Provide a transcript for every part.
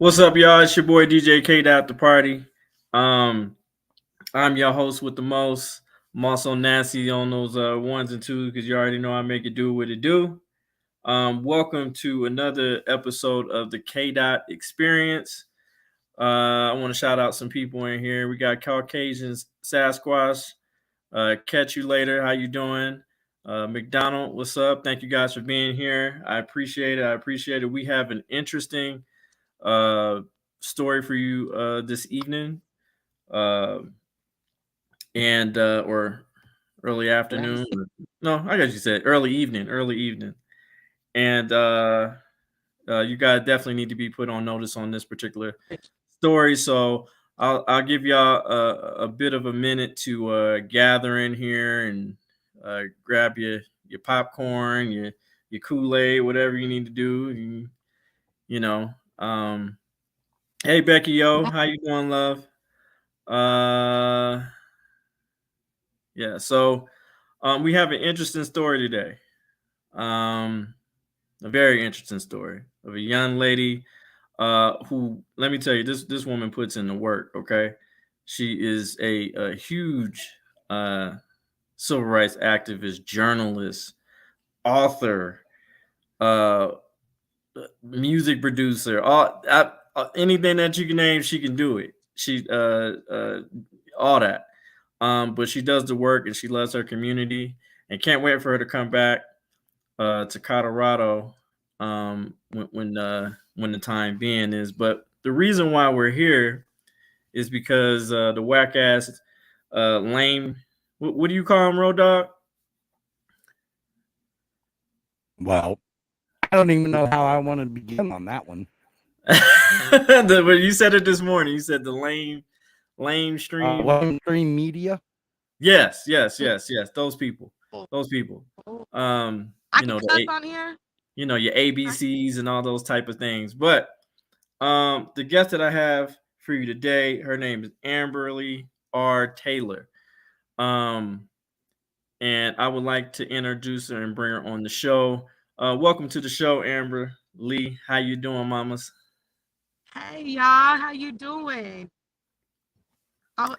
What's up, y'all? It's your boy DJ K at the party. Um, I'm your host with the most. I'm also nasty on those ones and twos because you already know I make it do what it do. Welcome to another episode of the K Dot Experience. I want to shout out some people in here. We got Caucasians, Sasquatch. Catch you later. How you doing? McDonald, what's up? Thank you guys for being here. I appreciate it. I appreciate it. We have an interesting uh, story for you this evening, uh, and or early afternoon. No, I guess you said early evening, and you guys definitely need to be put on notice on this particular story. So I'll give y'all a bit of a minute to gather in here and grab your popcorn, your Kool Aid, whatever you need to do. You know. Hey Becky, yo, how you doing, love? Uh, yeah. So, we have an interesting story today. Um, a very interesting story of a young lady, who, let me tell you, this woman puts in the work. Okay, she is a huge uh civil rights activist, journalist, author, uh, music producer, anything that you can name, she can do it. She all that. But she does the work and she loves her community and can't wait for her to come back to Colorado when the time being is. But the reason why we're here is because the whack ass lame. What do you call him, Road Dog? Well, I don't even know how I want to begin on that one. But you said it this morning. You said the lame stream. Lame Stream Media. Yes. Those people. Those people. I You can know cuss on here. your ABCs and all those type of things. But the guest that I have for you today, her name is Amberly R. Taylor. Um, and I would like to introduce her and bring her on the show. Welcome to the show, Amber Lee. How you doing, mamas? Hey y'all, how you doing? Oh,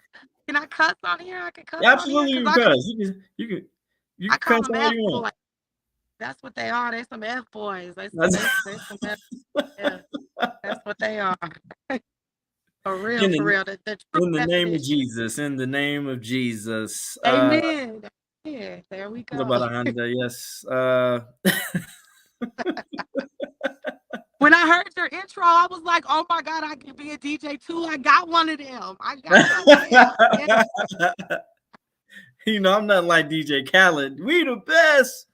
can I cuss on here? I can cuss Yeah, on here absolutely, because you cuss. You I can call cuss them all F you want. boys. That's what they are. They some F boys. That's They some F. Yeah, that's what they are. For real, in for the real. The true in the name of definition. Jesus. In the name of Jesus. Amen. Yeah, there we go. About a hundred, yes. When I heard your intro, I was like, "Oh my God, I can be a DJ too. I got one of them. I got one of them." Yeah, I'm not like DJ Khaled. We the best.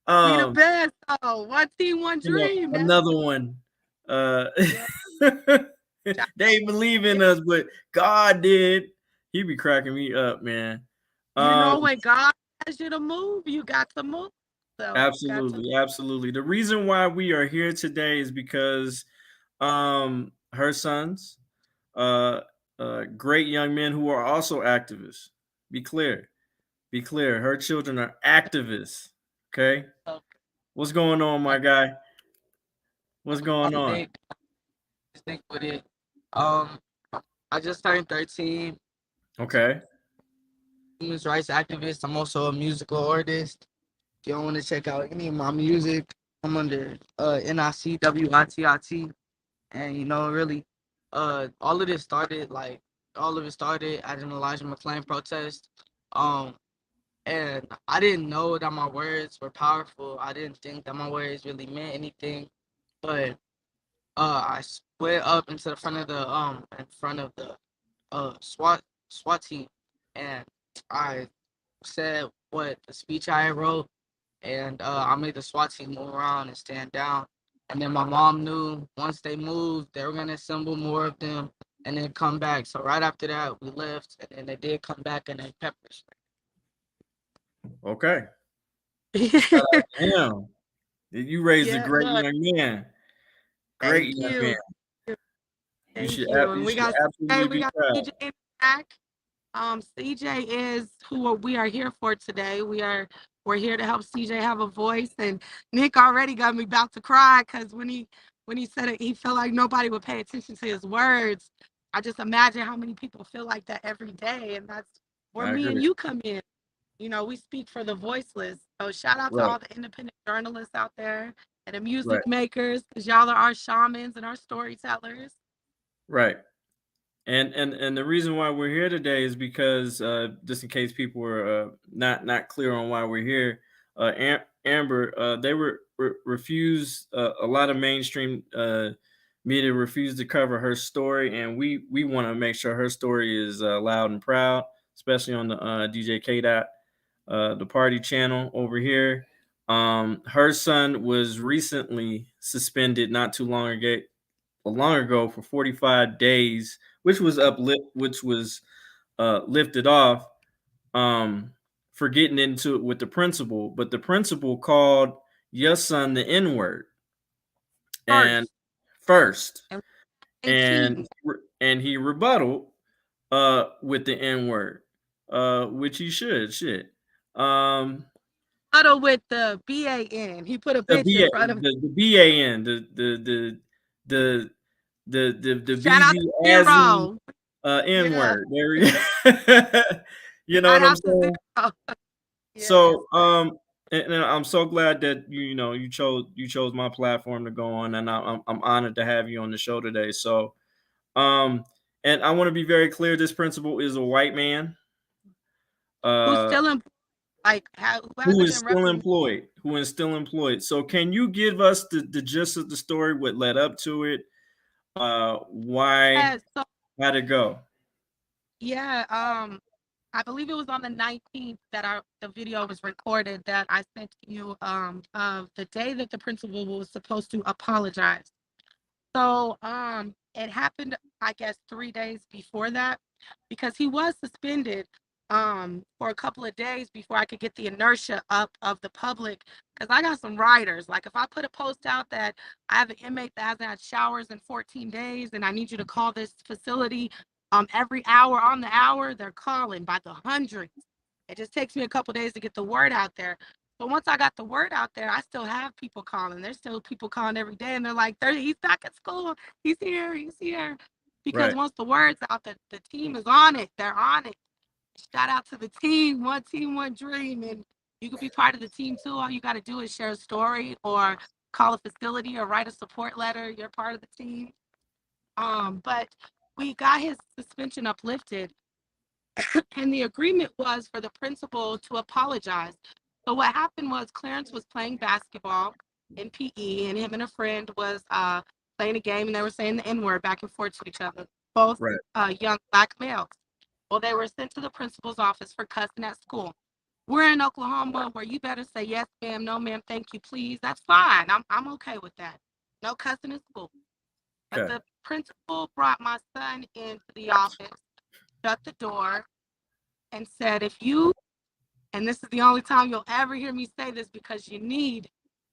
we the Um, best. Oh, one team, one dream. That's another one. Uh, yeah. they believe in us, but God did. He be cracking me up, man. You Um, know, when God tells you to move, you got to move. So you got to. absolutely. The reason why we are here today is because her sons, uh, great young men who are also activists. Be clear. Be clear. Her children are activists. Okay. What's going on, my guy? What's going on? Stick with it. Um, I just turned 13. Okay. Human rights activist. I'm also a musical artist. If you don't want to check out any of my music, I'm under NICWITIT. And really, all of it started at an Elijah McClain protest. Um, and I didn't know that my words were powerful. I didn't think that my words really meant anything. But I split up into the front of the in front of the SWAT team, and I said what the speech I wrote, and I made the SWAT team move around and stand down. And then my mom knew once they moved, they were gonna assemble more of them and then come back. So right after that, we left, and then they did come back and they pepper sprayed. Okay. Shout out to him. You raised a Yeah, great look, young man. Great thank young man. you. Thank you. And You we should got absolutely we be got proud. CJ in the back. CJ is who we are here for today. We're here to help CJ have a voice. And Nick already got me about to cry because when when he said it, he felt like nobody would pay attention to his words. I just imagine how many people feel like that every day, and that's where I me and agree. you come in. You know, we speak for the voiceless. So shout out to Right, all the independent journalists out there and the right, music makers, because y'all are our shamans and our storytellers. right. And the reason why we're here today is because just in case people were not clear on why we're here, Amber, they refused a lot of mainstream media refused to cover her story, and we want to make sure her story is loud and proud, especially on the DJ K Dot the party channel over here. Her son was recently suspended not too long ago for 45 days, which was lifted off for getting into it with the principal, but the principal called your son the N-word and First, first and and 18. and he rebutted with the N-word, which he should. Huddle with the BAN. He put a The bitch in B front of the BAN, the shout out BZ to Azzy Zero. N Yeah. word. There we go. You know Shout what I'm out to saying? Zero. Yes. So and I'm so glad that you chose my platform to go on, and I'm honored to have you on the show today. So and I want to be very clear, this principal is a white man Who's uh still in like who who hasn't is been still reprimanded? employed, So can you give us the gist of the story, what led up to it, why, So how'd it go? yeah, I believe it was on the 19th that the video was recorded that I sent to you of the day that the principal was supposed to apologize. So it happened, I guess, 3 days before that, because he was suspended for a couple of days before I could get the inertia up of the public. Because I got some riders. Like if I put a post out that I have an inmate that hasn't had showers in 14 days and I need you to call this facility every hour on the hour, they're calling by the hundreds. It just takes me a couple of days to get the word out there. But once I got the word out there, I still have people calling. There's still people calling every day, and they're like, he's back at school. He's here. He's here. Because Right, once the word's out, the team is on it. They're on it. Shout out to the team, one dream. And you can be part of the team too. All you got to do is share a story or call a facility or write a support letter. You're part of the team. But we got his suspension uplifted, and the agreement was for the principal to apologize. So what happened was Clarence was playing basketball in PE, and him and a friend was playing a game, and they were saying the N-word back and forth to each other, both right, young Black males. Well, they were sent to the principal's office for cussing at school. We're in Oklahoma where you better say yes, ma'am, no, ma'am, thank you, please. That's fine. I'm okay with that. No cussing in school. But okay. the principal brought my son into the office, shut the door, and said, if you, and this is the only time you'll ever hear me say this because you need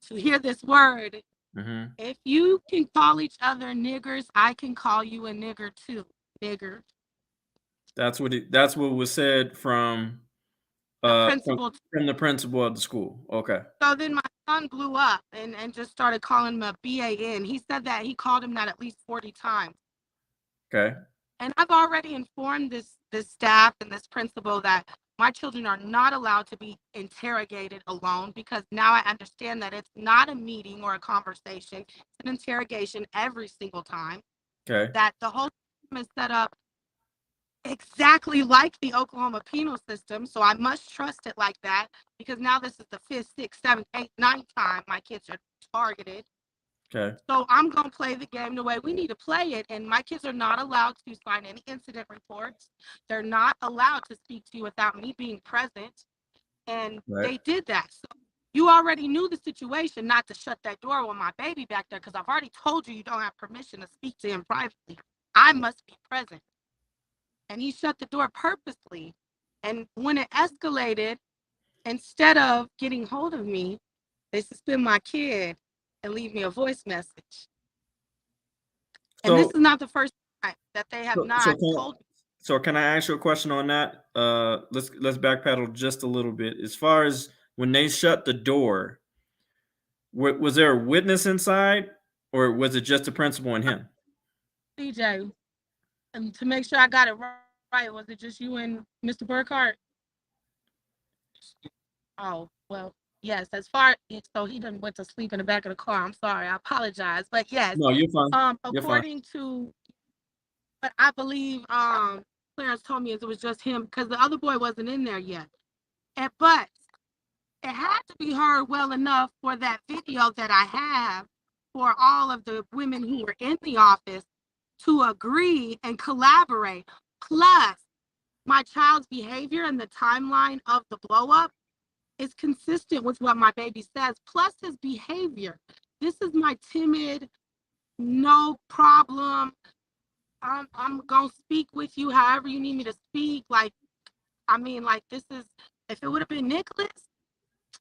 to hear this word, Mm-hmm. if you can call each other niggers, I can call you a nigger too, nigger. That's what was said from The uh from, principal. from the principal of the school. Okay. So then my son blew up and just started calling him a BAN. He said that he called him that at least 40 times. Okay. And I've already informed this staff and this principal that my children are not allowed to be interrogated alone, because now I understand that it's not a meeting or a conversation. It's an interrogation every single time. Okay. That the whole system is set up exactly like the Oklahoma penal system. So I must trust it like that, because now this is the 5th, 6th, 7th, 8th, 9th time my kids are targeted. Okay. So I'm going to play the game the way we need to play it. And my kids are not allowed to sign any incident reports. They're not allowed to speak to you without me being present. And Right. they did that. So you already knew the situation, not to shut that door with my baby back there, because I've already told you don't have permission to speak to him privately. I must be present. And he shut the door purposely. And when it escalated, instead of getting hold of me, they suspend my kid and leave me a voice message. And this So is not the first time that they have so so not can, told me. so can I ask you a question on that? Let's backpedal just a little bit. As far as when they shut the door, was there a witness inside? or was it just the principal and him? CJ, and to make sure I got it right, was it just you and Mr. Burkhart? Oh, well, yes. So he done went to sleep in the back of the car. I'm sorry. I apologize. But yes, No, you're fine. You're fine. according to what I believe Clarence told me is it was just him because the other boy wasn't in there yet. But it had to be heard well enough for that video that I have for all of the women who were in the office to agree and collaborate. Plus, my child's behavior and the timeline of the blow up is consistent with what my baby says, plus his behavior. This is my timid, no problem. I'm gonna speak with you however you need me to speak. Like, I mean, like this is if it would have been Nicholas,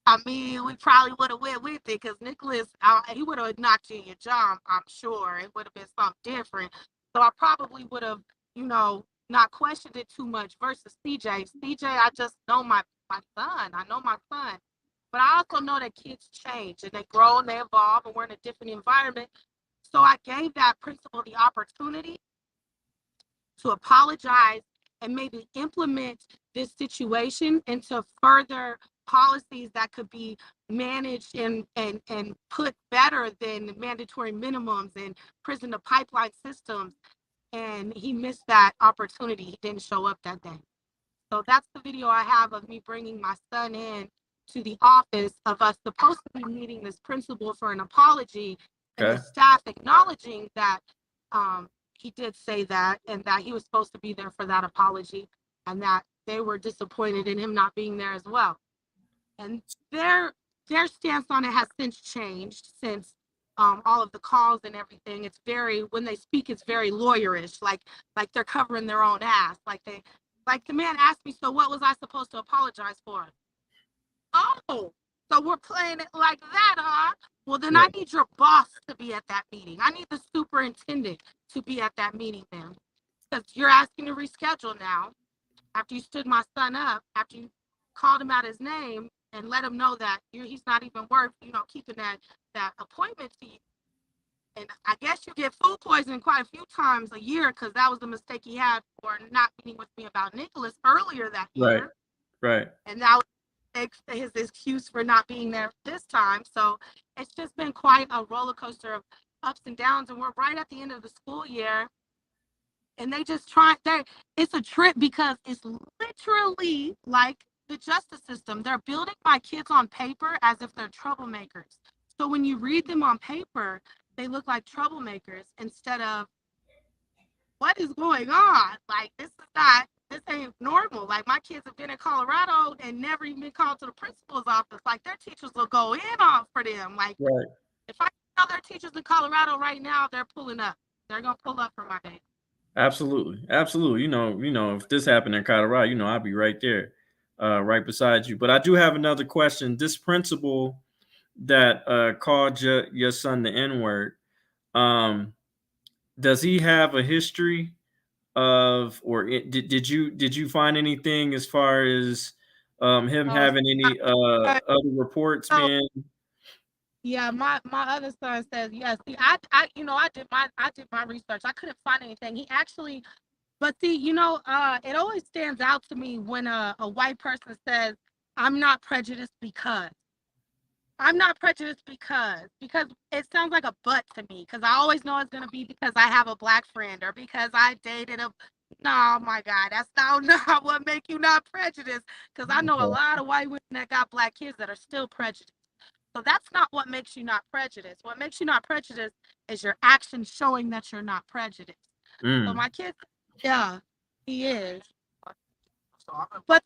I mean, we probably would have went with it because Nicholas, he would have knocked you in your jaw, I'm sure. It would have been something different. So I probably would have, not questioned it too much versus CJ. CJ, I just know my son. I know my son. But I also know that kids change and they grow and they evolve and we're in a different environment. So I gave that principal the opportunity to apologize and maybe implement this situation into further policies that could be managed and put better than mandatory minimums and prison to pipeline systems. And he missed that opportunity. He didn't show up that day. So that's the video I have of me bringing my son in to the office of us supposed to be meeting this principal for an apology, and the staff acknowledging that he did say that and that he was supposed to be there for that apology and that they were disappointed in him not being there as well. And their stance on it has since changed since all of the calls and everything. It's very, when they speak, it's very lawyerish, like they're covering their own ass. Like the man asked me, so what was I supposed to apologize for? Oh, so we're playing it like that, huh? Well, then I need your boss to be at that meeting. I need the superintendent to be at that meeting then. Because you're asking to reschedule now after you stood my son up, after you called him out his name and let him know that he's not even worth, keeping that appointment to you. And I guess you get food poisoning quite a few times a year because that was the mistake he had for not meeting with me about Nicholas earlier that year. Right. And that was his excuse for not being there this time. So it's just been quite a roller coaster of ups and downs. And we're right at the end of the school year. And they just it's a trip because it's literally like the justice system. They're building my kids on paper as if they're troublemakers. So when you read them on paper, they look like troublemakers instead of what is going on? Like, this ain't normal. Like, my kids have been in Colorado and never even been called to the principal's office. Like, their teachers will go in on for them. Like, if I tell their teachers in Colorado right now, they're pulling up. They're going to pull up for my baby. Absolutely. If this happened in Colorado, I'd be right there, right beside you. But I do have another question. This principal that called your son the N-word, does he have a history of, or did you find anything as far as him having any other reports being? Yeah, my other son says yes. See, I did my research. I couldn't find anything. He actually, but see, it always stands out to me when a white person says, "I'm not prejudiced because." I'm not prejudiced because it sounds like a but to me, because I always know it's going to be because I have a black friend or because I dated a, no, my God, that's not what make you not prejudiced, because I know a lot of white women that got black kids that are still prejudiced. So that's not what makes you not prejudiced. What makes you not prejudiced is your actions showing that you're not prejudiced. So my kid, yeah, he is. But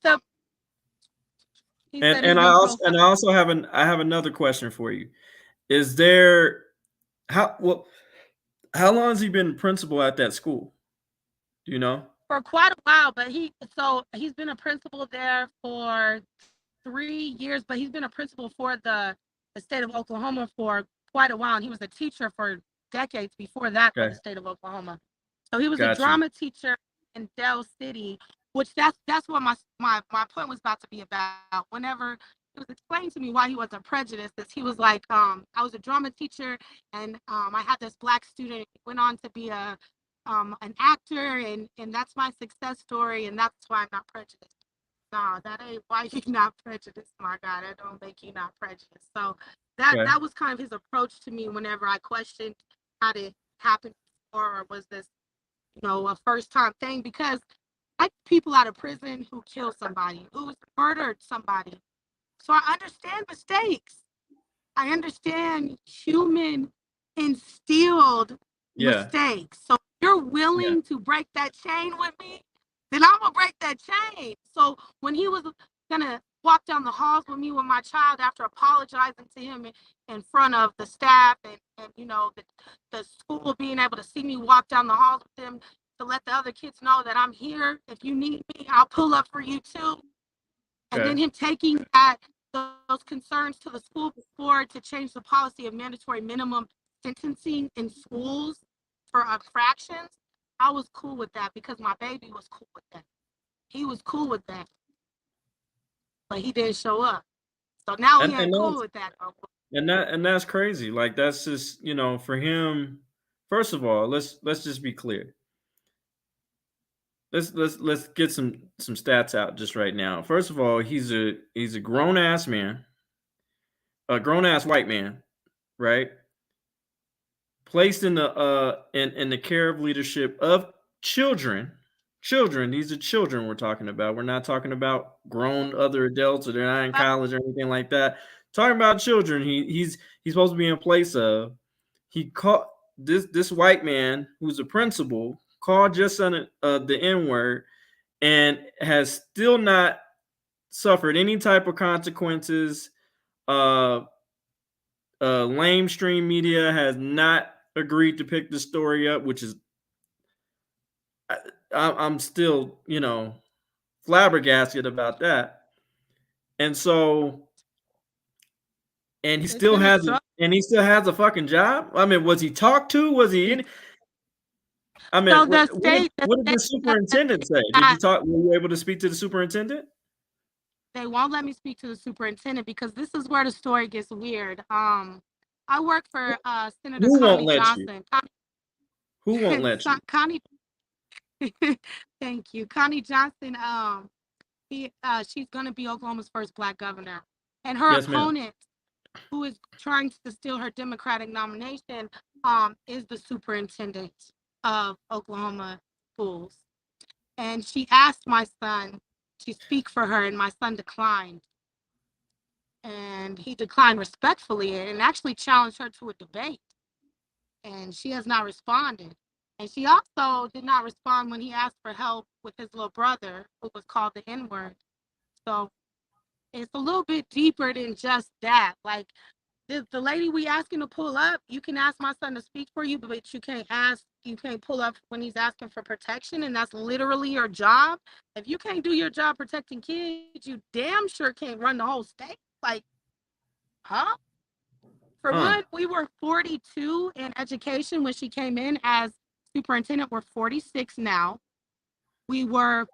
I also have another question for you. Is there how long has he been principal at that school? Do you know? For quite a while, but he's been a principal there for 3 years, but he's been a principal for the state of Oklahoma for quite a while, and he was a teacher for decades before that for the state of Oklahoma. So he was a drama teacher in Del City, which that's what my point was about to be about. Whenever was explaining to me why he wasn't prejudiced. Is he was like, I was a drama teacher, and I had this black student who went on to be an actor, and that's my success story, and that's why I'm not prejudiced. No, that ain't why you're not prejudiced, my God. That don't make you not prejudiced. So that was kind of his approach to me whenever I questioned how did it happen before, or was this, a first time thing, because I people out of prison who killed somebody, who's murdered somebody. So I understand mistakes. I understand human instilled Yeah. mistakes. So if you're willing to break that chain with me, then I'm gonna break that chain. So when he was gonna walk down the halls with me with my child after apologizing to him in front of the staff and the school being able to see me walk down the halls with him to let the other kids know that I'm here. If you need me, I'll pull up for you too. And then him taking those concerns to the school board to change the policy of mandatory minimum sentencing in schools for infractions, I was cool with that because my baby was cool with that. He was cool with that, but he didn't show up. So now he ain't cool with that. And that's crazy. Like, that's just, for him. First of all, let's just be clear. Let's get some stats out just right now. First of all, he's a grown ass man, a grown ass white man, right? Placed in the care of leadership of children. Children, these are children we're talking about. We're not talking about grown other adults, or they're not in college or anything like that. Talking about children, he's supposed to be in place of. He called this white man who's a principal, called your son the N-word, and has still not suffered any type of consequences. Lamestream media has not agreed to pick the story up, which is I'm still, flabbergasted about that. And so, and he still has a fucking job. I mean, was he talked to? Was he in? I mean, So what did the superintendent say? Did you talk? Were you able to speak to the superintendent? They won't let me speak to the superintendent because this is where the story gets weird. I work for Senator Connie Johnson. Who won't let you? Connie. Thank you, Connie Johnson. She's going to be Oklahoma's first Black governor, and her opponent, who is trying to steal her Democratic nomination, is the superintendent of Oklahoma schools. And she asked my son to speak for her, and my son declined. And he declined respectfully and actually challenged her to a debate. And she has not responded. And she also did not respond when he asked for help with his little brother, who was called the N-word. So it's a little bit deeper than just that. Like, the lady we asking to pull up, you can ask my son to speak for you, but you can't pull up when he's asking for protection, and that's literally your job. If you can't do your job protecting kids, you damn sure can't run the whole state. Like, huh? For one, we were 42 in education when she came in as superintendent. We're 46 now. We were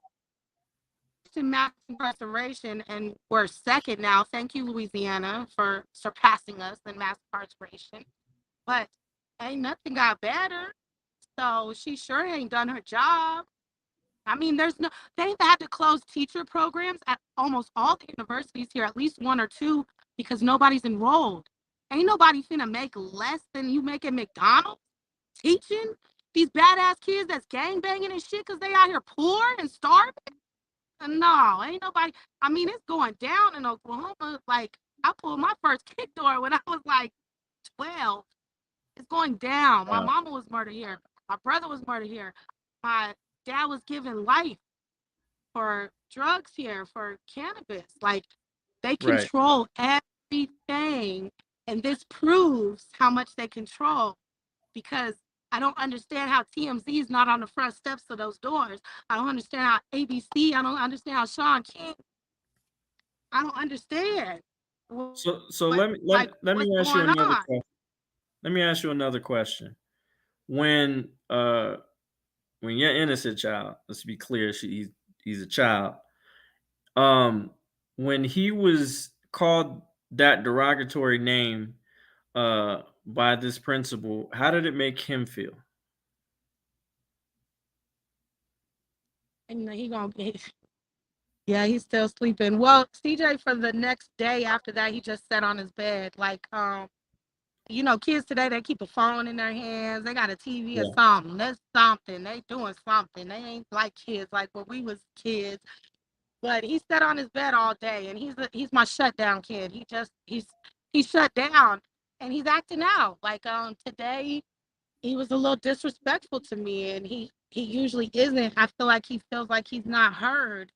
in mass incarceration, and we're second now. Thank you, Louisiana, for surpassing us in mass incarceration. But ain't nothing got better. So she sure ain't done her job. I mean, they've had to close teacher programs at almost all the universities here, at least one or two, because nobody's enrolled. Ain't nobody finna make less than you make at McDonald's teaching these badass kids that's gangbanging and shit because they out here poor and starving. No, ain't nobody. I mean, it's going down in Oklahoma. Like, I pulled my first kick door when I was like 12. It's going down. My mama was murdered here. My brother was murdered here. My dad was given life for drugs here, for cannabis. Like, they control everything. And this proves how much they control, because I don't understand how TMZ is not on the front steps of those doors. I don't understand how ABC, I don't understand how Sean King, I don't understand. So let me ask you another question. Let me ask you another question. When your innocent child, let's be clear, he's a child. When he was called that derogatory name by this principal, how did it make him feel? And he gonna be, yeah, he's still sleeping. Well, CJ, for the next day after that, he just sat on his bed. Like, you know, kids today, they keep a phone in their hands. They got a TV or Yeah. something. That's something. They doing something. They ain't like kids, like when we was kids. But he sat on his bed all day, and he's my shutdown kid. He's shut down, and he's acting out. Like today, he was a little disrespectful to me, and he usually isn't. I feel like he feels like he's not heard,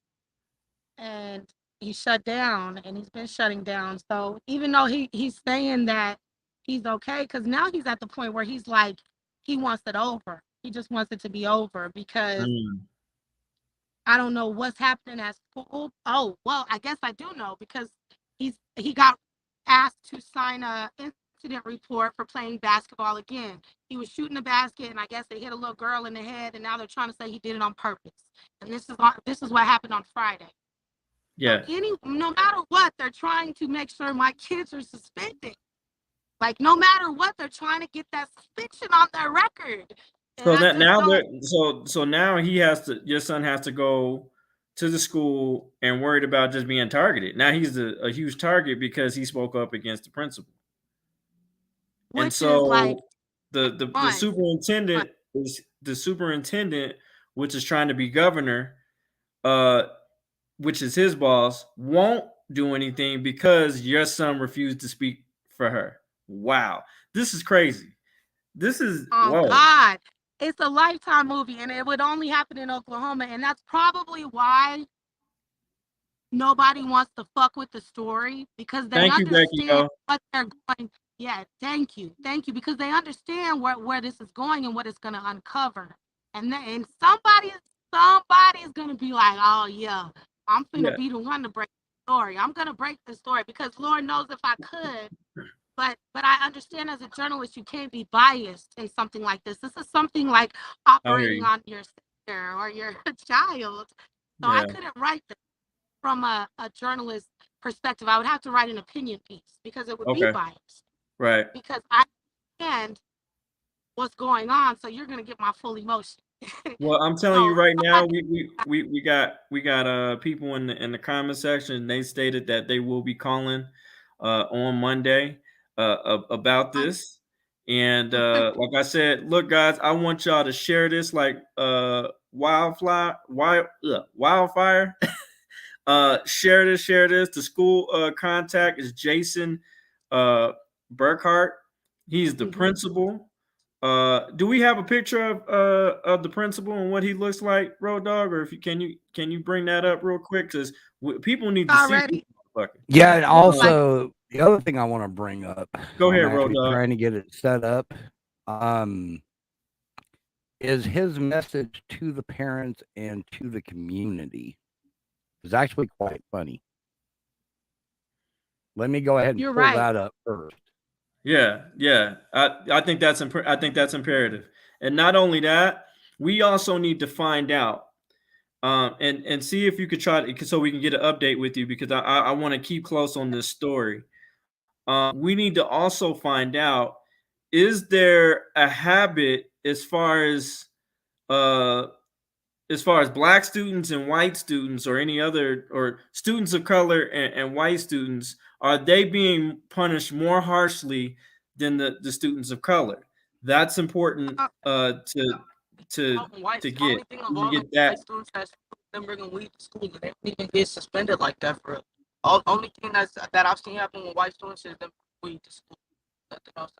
and he shut down, and he's been shutting down. So even though he's saying that he's okay, because now he's at the point where he's like, he wants it over. He just wants it to be over because Mm. I don't know what's happening at school. Oh, well, I guess I do know because he got asked to sign a incident report for playing basketball again. He was shooting a basket, and I guess they hit a little girl in the head, and now they're trying to say he did it on purpose. And this is what happened on Friday. So Yeah. no matter what, they're trying to make sure my kids are suspended. Like no matter what, they're trying to get that suspension on their record. And So I that just now don't. so now your son has to go to the school and worried about just being targeted. Now he's a huge target because he spoke up against the principal. And Which is like so the fun. superintendent, which is trying to be governor, which is his boss, won't do anything because your son refused to speak for her. Wow. This is crazy. This is Oh whoa. God. It's a Lifetime movie, and it would only happen in Oklahoma, and that's probably why nobody wants to fuck with the story because they Thank you, Becky. understand what they're going. Yeah, thank you, because they understand where this is going and what it's going to uncover, and somebody is going to be like, oh yeah, I'm Yeah. finna be the one to break the story. I'm going to break the story because Lord knows if I could. But I understand as a journalist, you can't be biased in something like this. This is something like I hear operating you. on your sister or your child. So I Yeah. couldn't write this from a journalist perspective. I would have to write an opinion piece because it would be Okay. biased. Right. Because I understand what's going on, so you're gonna get my full emotion. Well, I'm telling you So right now, we got people in the comment section. They stated that they will be calling on Monday about this. And like I said, look, guys, I want y'all to share this like wildfire. Share this. The school contact is Jason Burkhart. He's the principal. Do we have a picture of the principal and what he looks like, Road Dog? Or if you can you bring that up real quick because people need to see. already. Yeah, and Like also the other thing I want to bring up, Go I'm ahead, Road actually Dog. trying to get it set up, is his message to the parents and to the community is actually quite funny. Let me go ahead and You're pull right. that up first. Yeah. I think that's imperative. And not only that, we also need to find out and see if you could try to so we can get an update with you because I want to keep close on this story. We need to also find out, is there a habit as far as black students and white students or any other or students of color and white students, are they being punished more harshly than the students of color? That's important to White, the get. only thing of all Get the that. white students that them bringing weed to school, they don't even get suspended like that for real. Only thing that I've seen happen with white students is them bringing weed to school. Nothing else.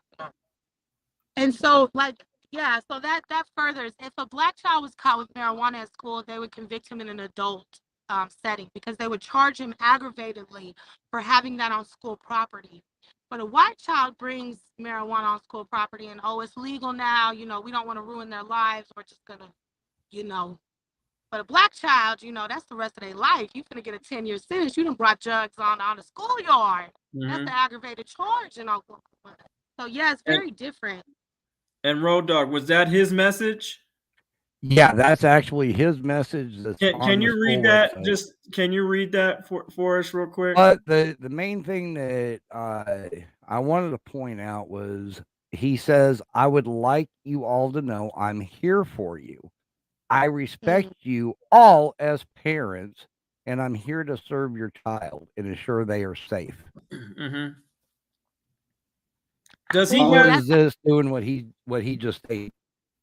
And so, like, yeah, so that furthers. If a black child was caught with marijuana at school, they would convict him in an adult setting because they would charge him aggravatedly for having that on school property. But a white child brings marijuana on school property and, oh, it's legal now, you know, we don't want to ruin their lives. We're just gonna, you know. But a black child, you know, that's the rest of their life. You're gonna get a 10-year sentence. You done brought drugs on the schoolyard. That's Mhm. the aggravated charge in Oklahoma. So yeah, it's very different. And Road Dog, was that his message? Yeah, that's actually his message. That's Can on the you read school that? website. Just can you read that for us real quick? But the main thing that I wanted to point out was he says, "I would like you all to know I'm here for you. I respect you all as parents, and I'm here to serve your child and ensure they are safe." Mm-hmm. Does he Well, How have is this doing what he just stated?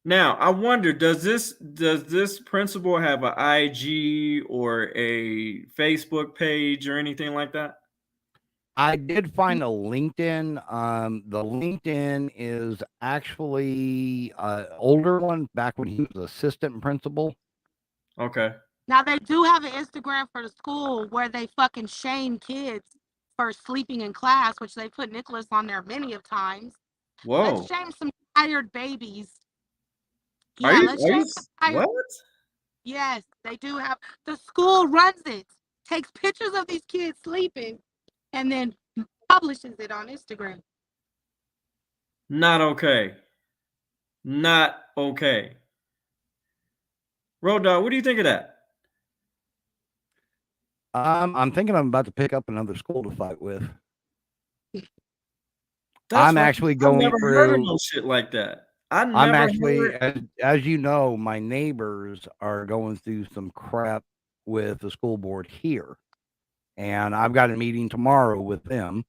now? I wonder, does this principal have an IG or a Facebook page or anything like that? I did find a LinkedIn. The LinkedIn is actually an older one, back when he was assistant principal. Okay. now they do have an Instagram for the school where they fucking shame kids for sleeping in class, which they put Nicholas on there many of times. Whoa. Let's shame some tired babies. Are Yeah, you let's shame some tired. what? Yes, they do have. The school runs it, takes pictures of these kids sleeping, and then publishes it on Instagram. Not okay. Not okay. Road Dog, what do you think of that? I'm thinking I'm about to pick up another school to fight with. That's I'm fucking- actually I've going never heard of through. no shit like that. I I'm never actually, heard. as you know, my neighbors are going through some crap with the school board here, and I've got a meeting tomorrow with them.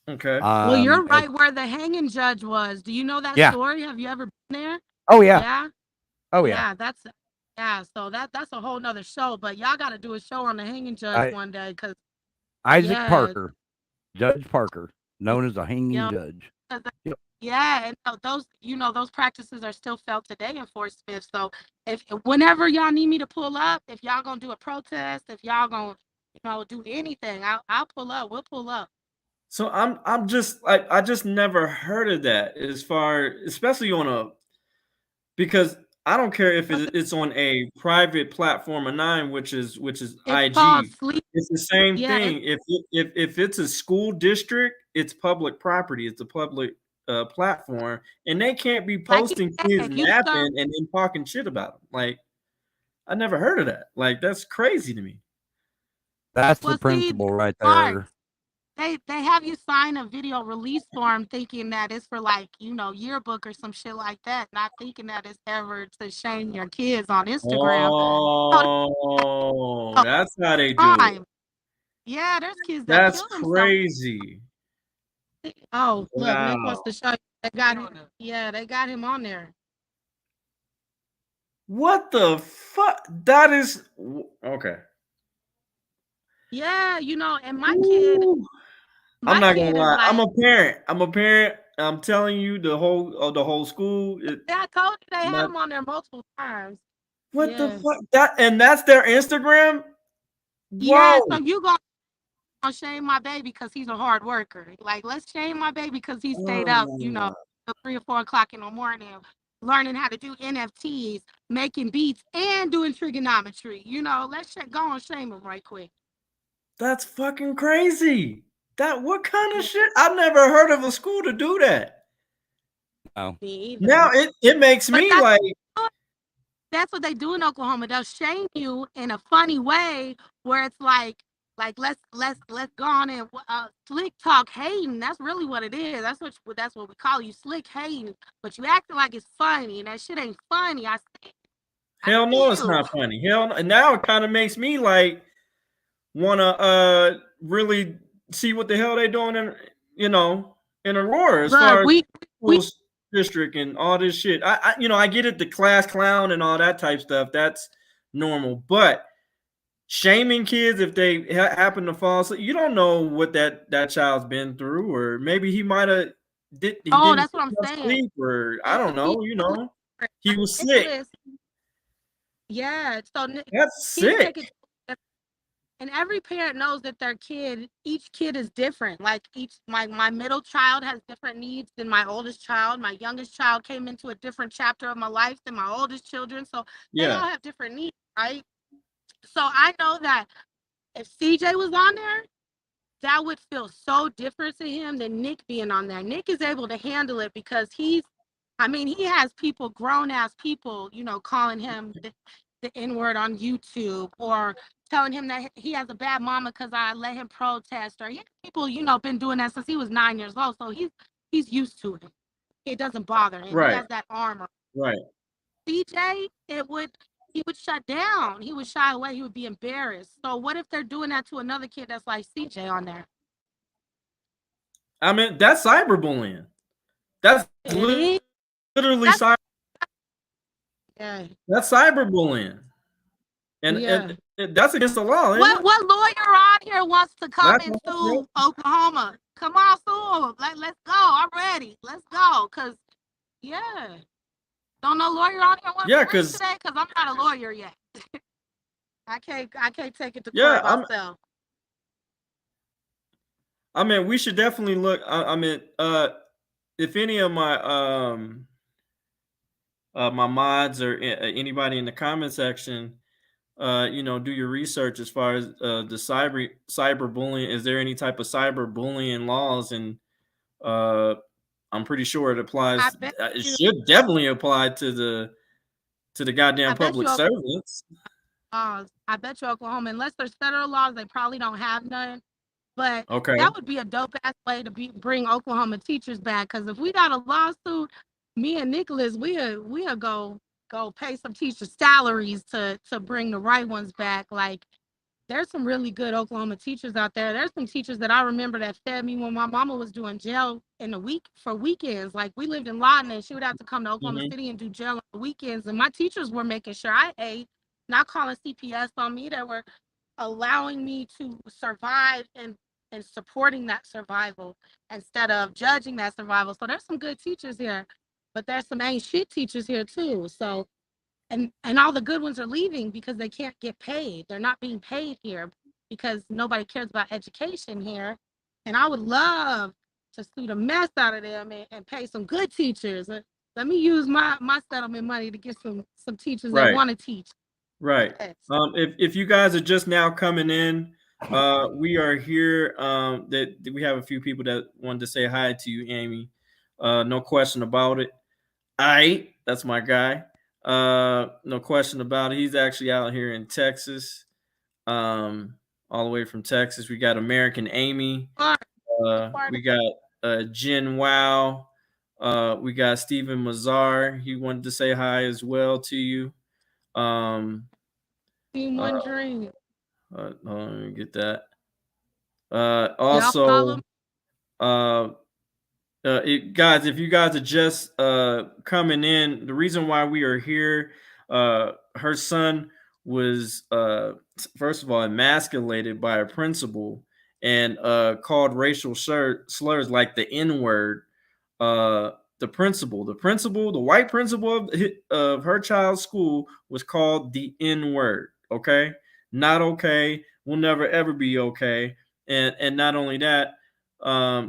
Okay. Well, you're as- right where the hanging judge was. Do you know that Yeah. story? Have you ever been there? Oh yeah. Yeah. Oh yeah. So that's a whole nother show. But y'all got to do a show on the hanging judge I- one day, because Isaac yeah. Parker, Judge Parker, known as a hanging Yeah. judge. yeah, and those practices are still felt today in Fort Smith. So if whenever y'all need me to pull up, if y'all gonna do a protest, if y'all gonna do anything, I'll pull up. We'll pull up. So I'm just like, I just never heard of that, as far, especially on a, because I don't care if it's on a private platform of 9, which is It's IG. called sleep. It's the same Yeah, thing. If it's a school district, it's public property. It's a public platform, and they can't be Like you posting said, kids if you serve- napping and then talking shit about them. Like, I never heard of that. Like, that's crazy to me. That's Well, the see, principle right Mark, there. They have you sign a video release form thinking that it's for like, yearbook or some shit like that, not thinking that it's ever to shame your kids on Instagram. Oh, that's how they do it. Time. Yeah, there's kids that That's kill themselves. crazy. Oh, look, Nick wants Wow. to show you. They got him. Yeah, they got him on there. What the fuck? That is okay. Yeah, and my kid, Ooh. my I'm not kid gonna is lie. like, I'm a parent. I'm telling you, the whole school. yeah, I told you they had not- him on there multiple times. What the Yeah. fuck? That's their Instagram. Yeah, Whoa. so you gonna shame my baby because he's a hard worker. Like, let's shame my baby because he stayed up, till 3 or 4 o'clock in the morning, learning how to do NFTs, making beats, and doing trigonometry. Let's go and shame him right quick. That's fucking crazy. What kind of shit? I've never heard of a school to do that. Me either. Now it makes But me like, that's what they do in Oklahoma. They'll shame you in a funny way where it's like let's go on and slick talk hating. That's really what it is. That's what we call you, slick hating. But you acting like it's funny, and that shit ain't funny. hell no, it's not funny. Hell no. And now it kind of makes me like wanna really see what the hell they doing in Aurora, as far Look, as school district and all this shit. I get it, the class clown and all that type stuff. That's normal, but shaming kids if they happen to fall asleep, you don't know what that child's been through, or maybe he might have didn't that's what I'm get enough saying. sleep, or I don't know. He was sick. Yeah, so That's sick. And every parent knows that each kid is different. Like my middle child has different needs than my oldest child. My youngest child came into a different chapter of my life than my oldest children. So they all have different needs, right? So I know that if CJ was on there, that would feel so different to him than Nick being on there. Nick is able to handle it because he's I mean, he has people, grown ass people, calling him the N-word on YouTube, or telling him that he has a bad mama because I let him protest. Or he has people, been doing that since he was 9 years old. So he's used to it. It doesn't bother him. He Right. has that armor. Right. CJ, he would shut down. He would shy away. He would be embarrassed. So what if they're doing that to another kid that's like CJ on there? I mean, that's cyberbullying. That's It is. literally That's- Yeah. that's cyberbullying. And that's against the law. Isn't it? What lawyer on here wants to come That's and not sue Oklahoma? Come on, sue him. Let's go. I'm ready. Let's go. Cause don't no lawyer on here want to because today? Cause I'm not a lawyer yet. I can't take it to court myself. I mean, we should definitely look. I mean, if any of my my mods or anybody in the comment section, do your research as far as the cyberbullying. Is there any type of cyberbullying laws? And I'm pretty sure it applies. It should definitely apply to the goddamn public servants. I bet you Oklahoma, unless there's federal laws, they probably don't have none. But Okay. that would be a dope ass way to bring Oklahoma teachers back. Because if we got a lawsuit, me and Nicholas, we'll go pay some teachers' salaries to bring the right ones back. Like, there's some really good Oklahoma teachers out there. There's some teachers that I remember that fed me when my mama was doing jail in the week for weekends. Like, we lived in Lawton, and she would have to come to Oklahoma City and do jail on the weekends. And my teachers were making sure I ate, not calling CPS on me. They were allowing me to survive and supporting that survival instead of judging that survival. So there's some good teachers here, but there's some ain't shit teachers here too. So and all the good ones are leaving because they can't get paid. They're not being paid here because nobody cares about education here. And I would love to sue the mess out of them and pay some good teachers. Let me use my settlement money to get some teachers that want to teach. Right. If you guys are just now coming in, we are here. That we have a few people that wanted to say hi to you, Amy. No question about it. That's my guy. No question about it. He's actually out here in Texas. All the way from Texas. We got American Amy. We got Jen Wow. We got Stephen Mazar. He wanted to say hi as well to you. Team One Dream. Let me get that. Also, guys, if you guys are just coming in, the reason why we are here, her son was first of all emasculated by a principal and called racial slurs like the N-word. The principal, the white principal of her child's school was called the N-word. Okay, not okay. Will never ever be okay. And not only that,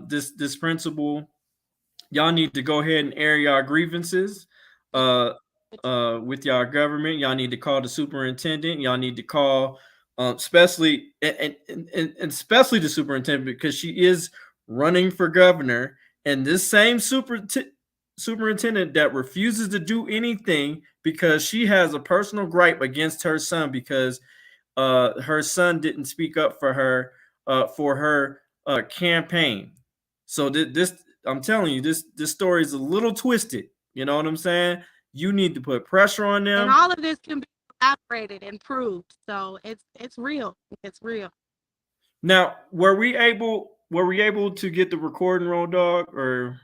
this principal, y'all need to go ahead and air y'all grievances with y'all government. Y'all need to call the superintendent. Y'all need to call especially the superintendent, because she is running for governor. And this same superintendent that refuses to do anything because she has a personal gripe against her son because her son didn't speak up for her campaign. So this, I'm telling you, this story is a little twisted. You know what I'm saying? You need to put pressure on them. And all of this can be elaborated and proved. So it's real. It's real. Now, were we able to get the recording, Road Dog, or?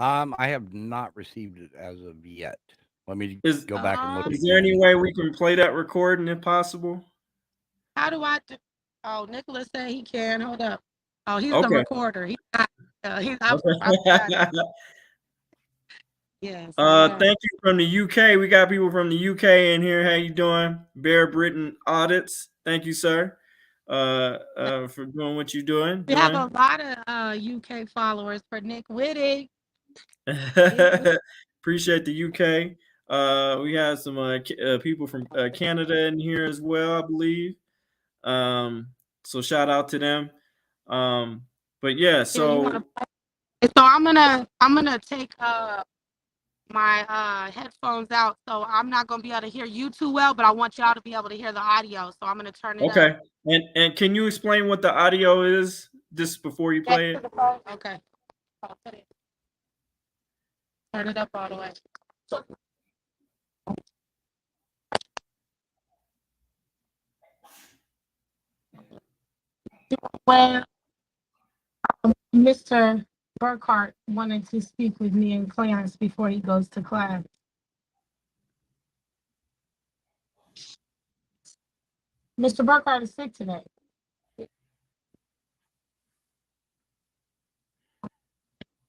I have not received it as of yet. Let me go back and look. Is there any way we can play that recording if possible? How do I do? Oh, Nicholas said he can. Hold up. Oh, he's the recorder. He's not. Yes. Thank you from the UK. We got people from the UK in here. How you doing? Bear Britain Audits. Thank you, sir. For doing what you're doing. We have a lot of UK followers for Nick Wittig. Appreciate the UK. We have some people from Canada in here as well, I believe. So shout out to them. But yeah, so And so I'm gonna take my headphones out, so I'm not gonna be able to hear you too well, but I want y'all to be able to hear the audio, so I'm gonna turn it up. Okay. And can you explain what the audio is just before you play it? Okay. I'll put it. Turn it up all the way. When Mr. Burkhart wanted to speak with me and Clarence before he goes to class. Mr. Burkhart is sick today.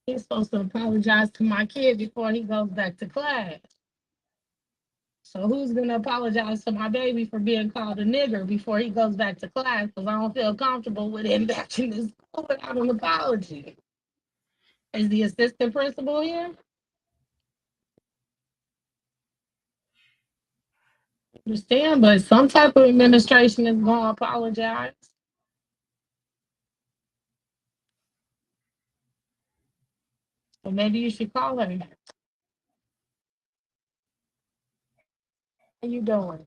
He's supposed to apologize to my kid before he goes back to class. So who's gonna apologize to my baby for being called a nigger before he goes back to class? Because I don't feel comfortable with him back in the school without an apology. Is the assistant principal here? Understand, but some type of administration is gonna apologize. So maybe you should call her. How you doing?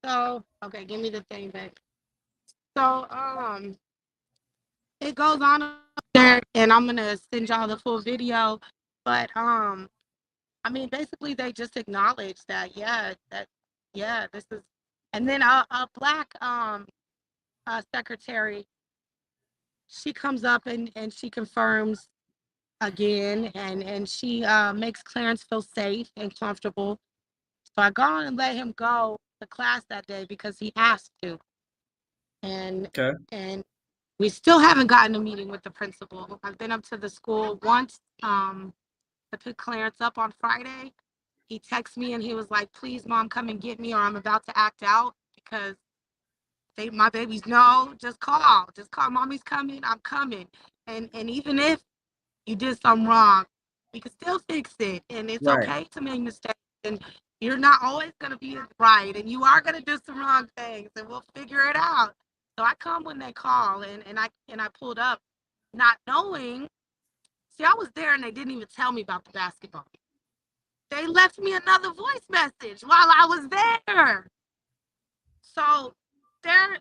So, okay, give me the thing back. So, it goes on up there, and I'm gonna send y'all the full video. But I mean, basically, they just acknowledge that, yeah, this is, and then a black secretary, she comes up and she confirms again, and she makes Clarence feel safe and comfortable. So I go on and let him go to class that day because he asked to. And Okay. and we still haven't gotten a meeting with the principal. I've been up to the school once to pick Clarence up on Friday. He texted me and he was like, please, mom, come and get me or I'm about to act out because my babies know, just call. Just call, mommy's coming, I'm coming. And even if you did something wrong, we can still fix it. And it's Right. okay to make mistakes. And you're not always going to be right. And you are going to do some wrong things and we'll figure it out. So I come when they call and I pulled up not knowing. See, I was there and they didn't even tell me about the basketball. They left me another voice message while I was there. So I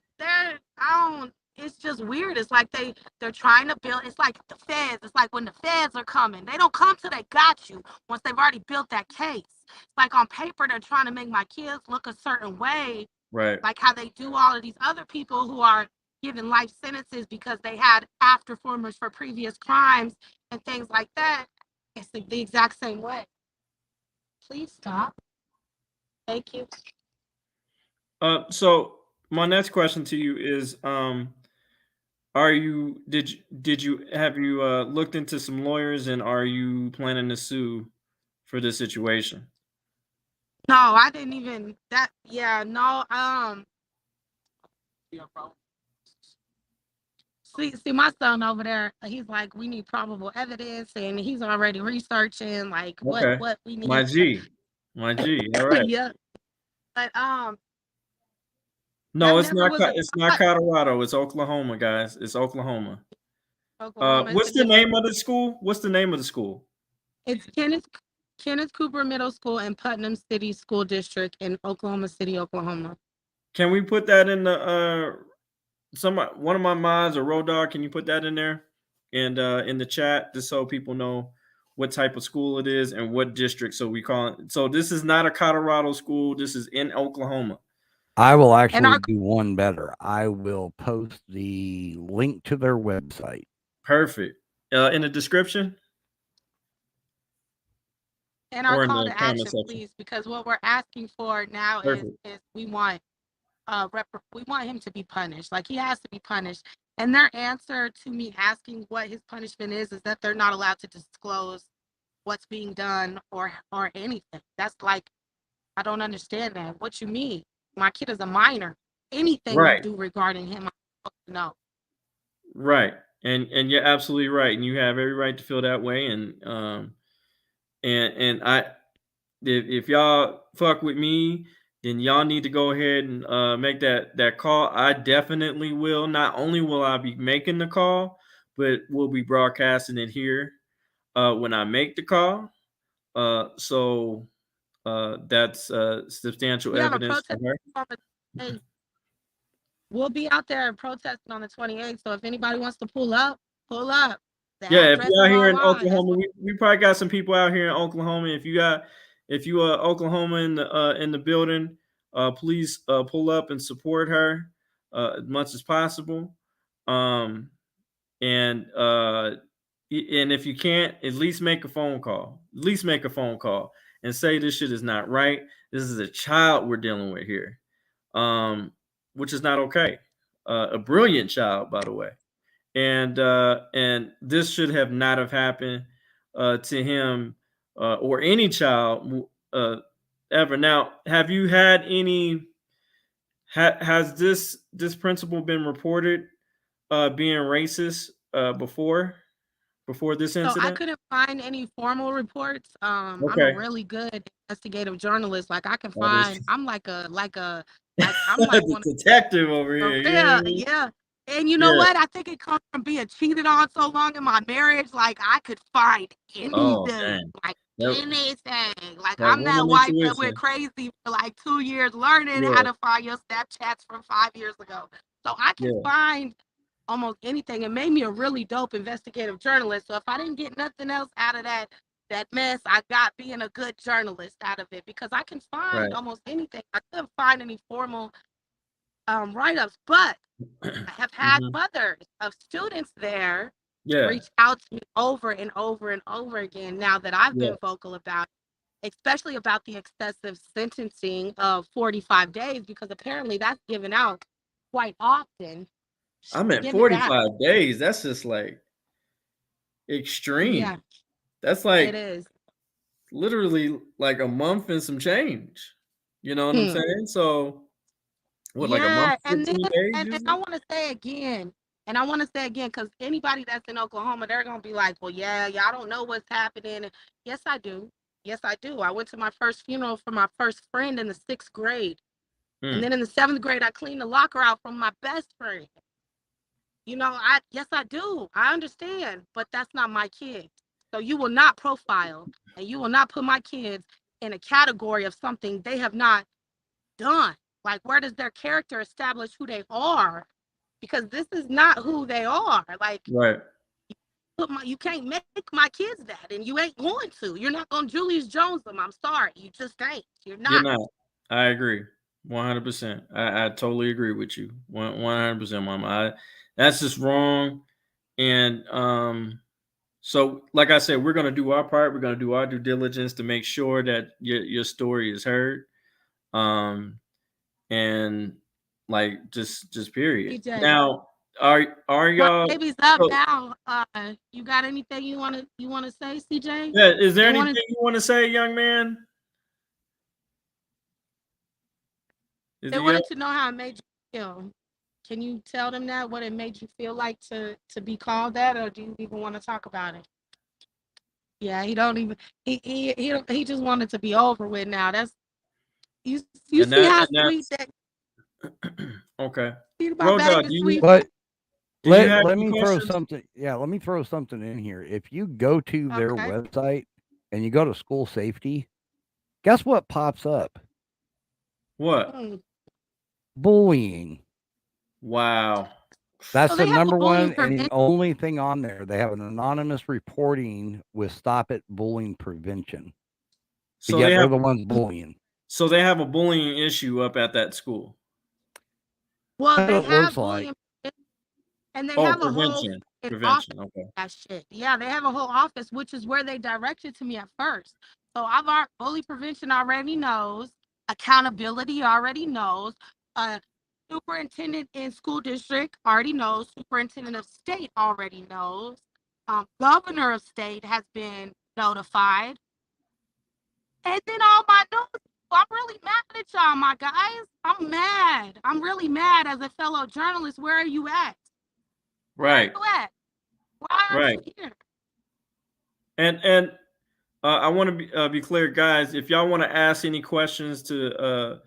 don't, it's just weird. It's like they're trying to build, it's like the feds. It's like when the feds are coming, they don't come till they got you once they've already built that case. It's like on paper, they're trying to make my kids look a certain way, Right. like how they do all of these other people who are given life sentences because they had afterformers for previous crimes and things like that. It's the exact same way. Please stop. Thank you. So my next question to you is, have you looked into some lawyers and are you planning to sue for this situation? No, I didn't even that. Yeah, no. See, my son over there. He's like, we need probable evidence, and he's already researching like Okay. what we need. My G. All right. Yeah, but No, that it's never not. was a It's not Colorado. It's Oklahoma, guys. It's Oklahoma. Oklahoma. What's the name of the school? What's the name of the school? It's Kenneth Cooper Middle School in Putnam City School District in Oklahoma City, Oklahoma. Can we put that in the one of my mods or Road Dog? Can you put that in there and in the chat just so people know what type of school it is and what district? So we call it. So this is not a Colorado school. This is in Oklahoma. I will actually do one better. I will post the link to their website. Perfect. In the description. And our call to action, please, because what we're asking for now is we want him to be punished. Like he has to be punished. And their answer to me asking what his punishment is that they're not allowed to disclose what's being done or anything. That's like, I don't understand that. What you mean? My kid is a minor. Anything you do regarding him, I'm supposed to know. Right. And you're absolutely right. And you have every right to feel that way. And if y'all fuck with me, then y'all need to go ahead and make that call. I definitely will. Not only will I be making the call, but we'll be broadcasting it here when I make the call. So that's substantial We have a evidence for protest her. on the 28th. We'll be out there protesting on the 28th. So if anybody wants to pull up, pull up. The Yeah, if address you're out is here in online. That's Oklahoma, we probably got some people out here in Oklahoma. If you Oklahoma in the building, please pull up and support her as much as possible. And if you can't, at least make a phone call. At least make a phone call and say this shit is not right. This is a child we're dealing with here, which is not okay. A brilliant child, by the way. And this should have not have happened to him or any child ever. Now, have you had any? Has this principal been reported being racist before this So I incident? couldn't find any formal reports. I'm a Okay. really good investigative journalist. Like I can That is- find. I'm like I'm like one. the detective over here. You know what I Yeah, mean? yeah. And you know Yeah. what? I think it comes from being cheated on so long in my marriage. Like I could find Oh, anything, dang. like That- anything. Like that I'm that woman wife that intuition. went crazy for like 2 years learning Yeah. how to find your Snapchats from 5 years ago. So I can Yeah. find almost anything. It made me a really dope investigative journalist. So if I didn't get nothing else out of that mess, I got being a good journalist out of it because I can find Right. almost anything. I couldn't find any formal write-ups, but I have had Mhm. mothers of students there Yeah. reach out to me over and over and over again now that I've Yeah. been vocal about it, especially about the excessive sentencing of 45 days, because apparently that's given out quite often. I'm at Give it back. 45 days. That's just like extreme. Yeah, That's it like is. literally like a month and some change. You know what I'm Hmm. saying? So what, like a month Yeah, and and then 15 days and I usually? want to say again, because anybody that's in Oklahoma, they're gonna be like, well, yeah, I don't know what's happening. Yes, I do. Yes, I do. I went to my first funeral for my first friend in the 6th grade. And Mm. then in the 7th grade, I cleaned the locker out from my best friend. You know, yes, I do. I understand, but that's not my kids. So you will not profile and you will not put my kids in a category of something they have not done. Like, where does their character establish who they are? Because this is not who they are. Like, Right. you can't make my kids that, and you ain't going to. You're not going to Julius Jones them. I'm sorry, you just ain't. You're You're not. not. I agree. 100%. I totally agree with you. 100%, Mama. That's just wrong. And so like I said, we're gonna do our part. We're gonna do our due diligence to make sure that your story is heard. And like just period. DJ. Now, are My y'all baby's up so, now. You got anything you wanna say, CJ? yeah, is there They anything wanted- you want to say, young man? Is They it wanted to know how it made you feel. Can you tell them that, what it made you feel like to be called that, or do you even want to talk about it? Yeah, he don't even he just wanted to be over with now. That's you And see how and sweet that okay. my Road Dog, baby do sweet. But you have let any me throw questions? something. Yeah, let me throw something in here. If you go to their Okay. website and you go to school safety, guess what pops up? What? Mm. Bullying. Wow. That's So they the have a number bullying one and prevention. the only thing on there. They have an anonymous reporting with Stop It Bullying Prevention. So Yet they they're have the ones bullying. so they have a bullying issue up at that school. Well, That's they what it have looks like. bullying, and they Oh, have a whole prevention. office. Prevention. Okay. That shit. Yeah, they have a whole office, which is where they directed to me at first. So bully prevention already knows, accountability already knows, superintendent in school district already knows, superintendent of state already knows, governor of state has been notified, and then all my news. I'm really mad at y'all, my guys. I'm mad. I'm really mad as a fellow journalist. Where are you at? Right. Where are you at? Why aren't Right. you here? And I want to be clear, guys. If y'all want to ask any questions to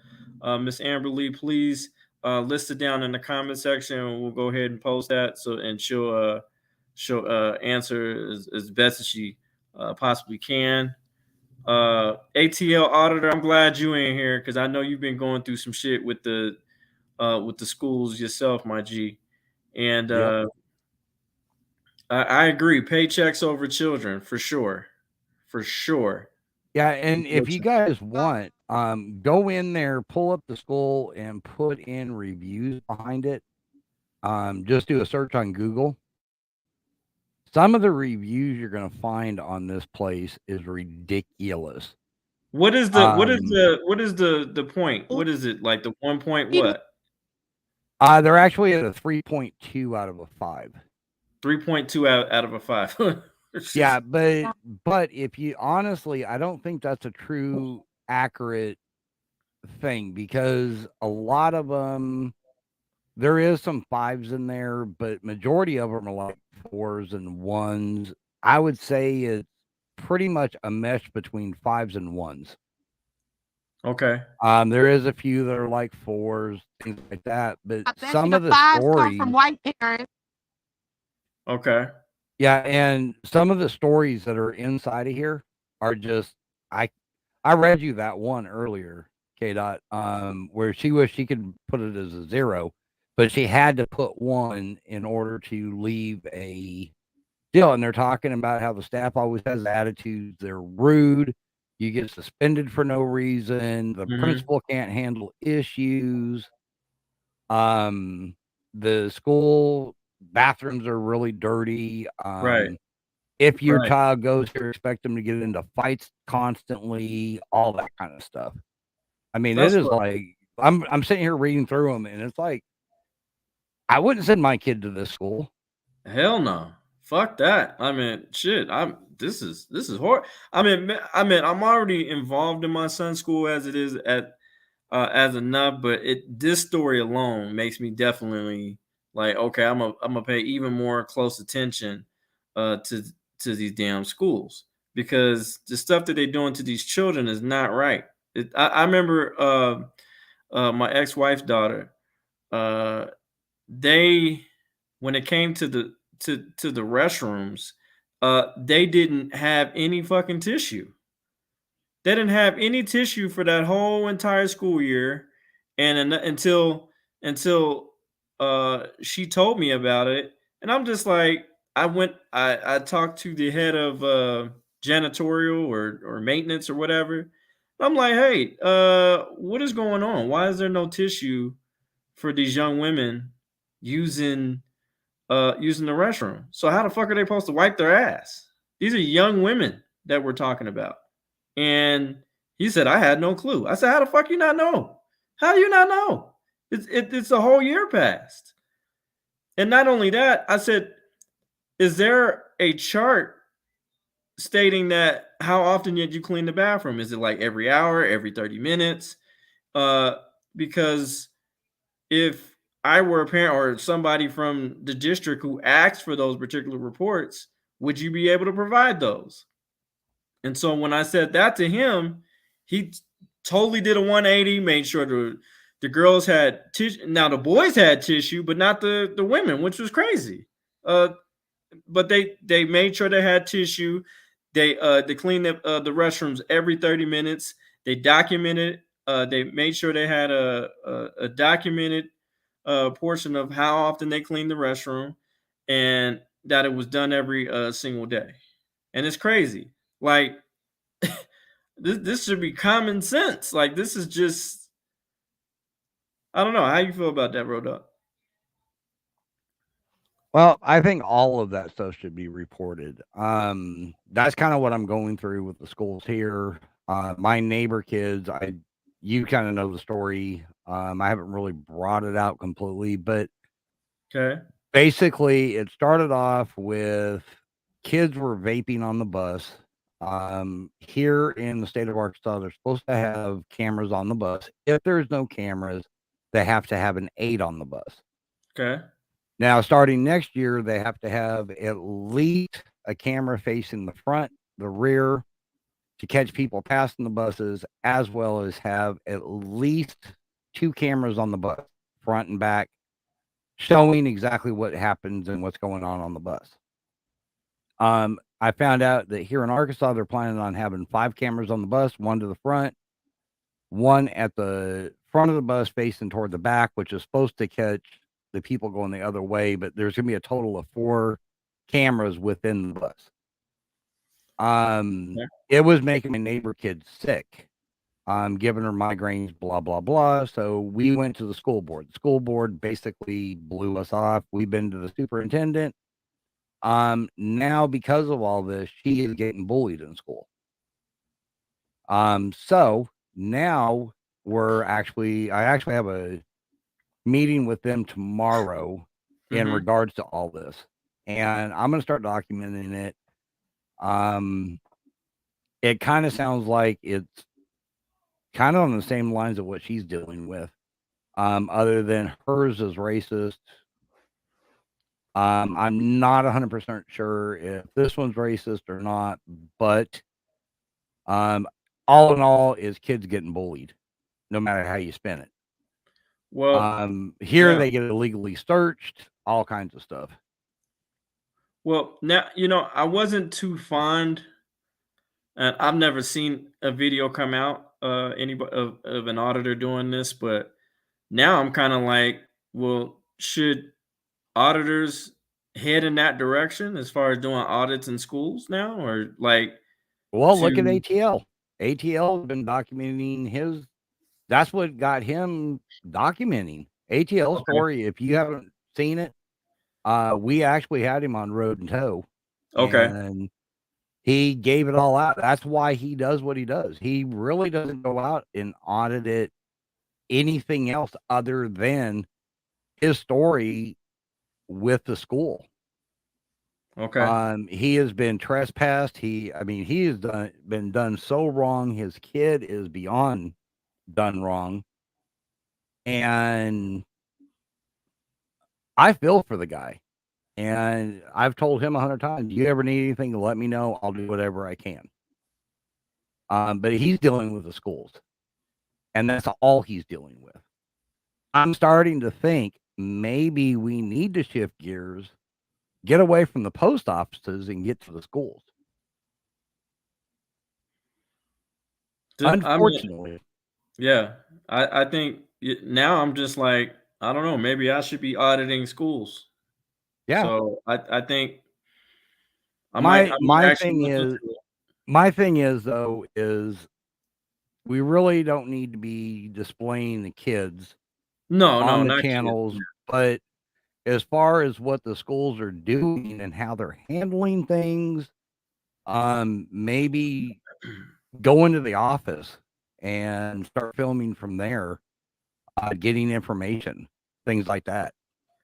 Miss Amber Lee, please list it down in the comment section, and we'll go ahead and post that. So and answer as best as she possibly can. ATL auditor, I'm glad you in here because I know you've been going through some shit with the schools yourself, my G. And Yep. I agree. Paychecks over children for sure, for sure. Yeah, and if you guys want, go in there, pull up the school, and put in reviews behind it. Just do a search on Google. Some of the reviews you're going to find on this place is ridiculous. What is the point? What is it like? The 1 point what? They're actually at a 3.2 out of a 5. 3.2 out of a 5. Yeah, but if you honestly, I don't think that's a true accurate thing because a lot of them, there is some 5s in there, but majority of them are like 4s and 1s. I would say it's pretty much a mesh between 5s and 1s. Okay. There is a few that are like 4s, things like that, but some of the 5s stories come from white parents. Okay. Yeah, and some of the stories that are inside of here are just I read you that one earlier, K Dot, where she wished she could put it as a 0, but she had to put 1 in order to leave a deal. And they're talking about how the staff always has attitudes, they're rude, you get suspended for no reason, the principal can't handle issues. The school bathrooms are really dirty. Right. If your child goes here, expect them to get into fights constantly, all that kind of stuff. I mean, it is like I'm sitting here reading through them, and it's like I wouldn't send my kid to this school. Hell no, fuck that. I mean, shit. This is hard. I mean, I'm already involved in my son's school as it is as enough, but this story alone makes me definitely like, okay, I'm gonna pay even more close attention to these damn schools because the stuff that they're doing to these children is not right. I remember my ex-wife's daughter. They when it came to the restrooms, they didn't have any fucking tissue. They didn't have any tissue for that whole entire school year, and until she told me about it, and I'm just like, I talked to the head of janitorial or maintenance or whatever. I'm like, hey, what is going on? Why is there no tissue for these young women using the restroom? So how the fuck are they supposed to wipe their ass? These are young women that we're talking about. And he said, I had no clue. I said, how the fuck you not know? How do you not know? It's a whole year past. And not only that, I said, is there a chart stating that how often did you clean the bathroom? Is it like every hour, every 30 minutes? Because if I were a parent or somebody from the district who asked for those particular reports, would you be able to provide those? And so when I said that to him, he totally did a 180, made sure the girls had tissue. Now the boys had tissue, but not the women, which was crazy. But they made sure they had tissue. They cleaned the restrooms every 30 minutes. They documented. They made sure they had a documented portion of how often they cleaned the restroom, and that it was done every single day. And it's crazy. Like this should be common sense. Like this is just, I don't know. How you feel about that, Road? Well, I think all of that stuff should be reported. That's kind of what I'm going through with the schools here. My neighbor kids, you kind of know the story. I haven't really brought it out completely, but okay. Basically it started off with kids were vaping on the bus. Here in the state of Arkansas, they're supposed to have cameras on the bus. If there's no cameras, they have to have an aid on the bus. Okay. Now, starting next year, they have to have at least a camera facing the front, the rear, to catch people passing the buses, as well as have at least 2 cameras on the bus, front and back, showing exactly what happens and what's going on the bus. I found out that here in Arkansas, they're planning on having 5 cameras on the bus, one to the front, one at the front of the bus facing toward the back, which is supposed to catch the people going the other way, but there's going to be a total of 4 cameras within the bus. Yeah. It was making my neighbor kid sick. Giving her migraines, blah, blah, blah. So we went to the school board. The school board basically blew us off. We've been to the superintendent. Now because of all this, she is getting bullied in school. So now I actually have a meeting with them tomorrow in Mhm. regards to all this. And I'm going to start documenting it. It kind of sounds like it's kind of on the same lines of what she's dealing with. Other than hers is racist. I'm not 100% sure if this one's racist or not, but all in all is kids getting bullied, no matter how you spin it. Well, Here yeah. they get illegally searched, all kinds of stuff. Well, now I wasn't too fond, and I've never seen a video come out anybody of an auditor doing this, but now I'm kind of like, well, should auditors head in that direction as far as doing audits in schools now, or like Well, look at to ATL. ATL has been documenting his. That's what got him documenting ATL okay, story. If you haven't seen it, we actually had him on Road and Tow, okay, and he gave it all out. That's why he does what he does. He really doesn't go out and audit it anything else other than his story with the school. okay, He has been trespassed. He has been done so wrong. His kid is beyond done wrong. And I feel for the guy. And I've told him 100 times, you ever need anything, let me know. I'll do whatever I can. But he's dealing with the schools. And that's all he's dealing with. I'm starting to think maybe we need to shift gears, get away from the post offices and get to the schools. I mean, Unfortunately. yeah, I think now I'm just like, I don't know, maybe I should be auditing schools. Yeah. So I think I My might my actually thing look into is it. my thing is though is we really don't need to be displaying the kids No, on no, the not kids. channels, but as far as what the schools are doing and how they're handling things, maybe go into the office and start filming from there, getting information, things like that.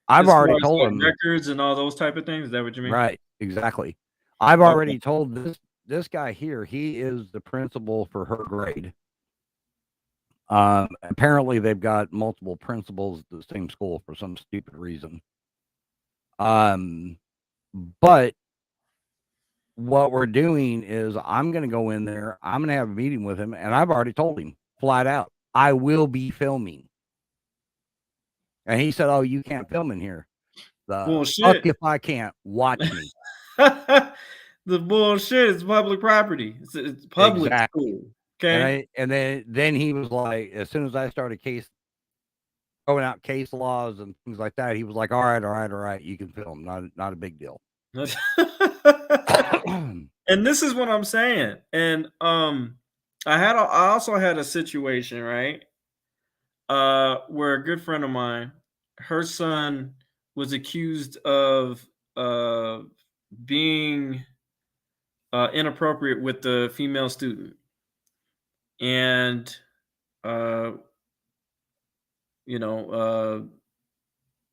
I've As far already as told like them. records and all those type of things, is that what you mean? Right, exactly. I've Okay. already told this guy here, he is the principal for her grade. Apparently they've got multiple principals at the same school for some stupid reason. But what we're doing is I'm going to go in there, I'm going to have a meeting with him, and I've already told him flat out, I will be filming. And he said, "Oh, you can't film in here." The fuck Bullshit. if I can't. Watch me. The bullshit is public property. It's public Exactly. school. Okay. And then he was like, as soon as I started throwing out case laws and things like that, he was like, all right, you can film. Not a big deal. And this is what I'm saying. And I also had a situation, right? Where a good friend of mine, her son was accused of being inappropriate with the female student. And uh you know,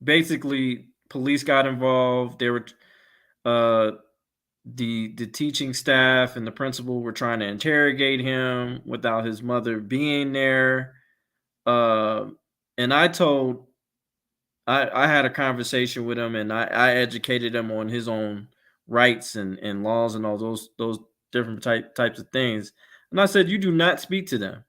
basically police got involved. They were the teaching staff and the principal were trying to interrogate him without his mother being there. And I had a conversation with him, and I educated him on his own rights and laws and all those different types of things. And I said, you do not speak to them.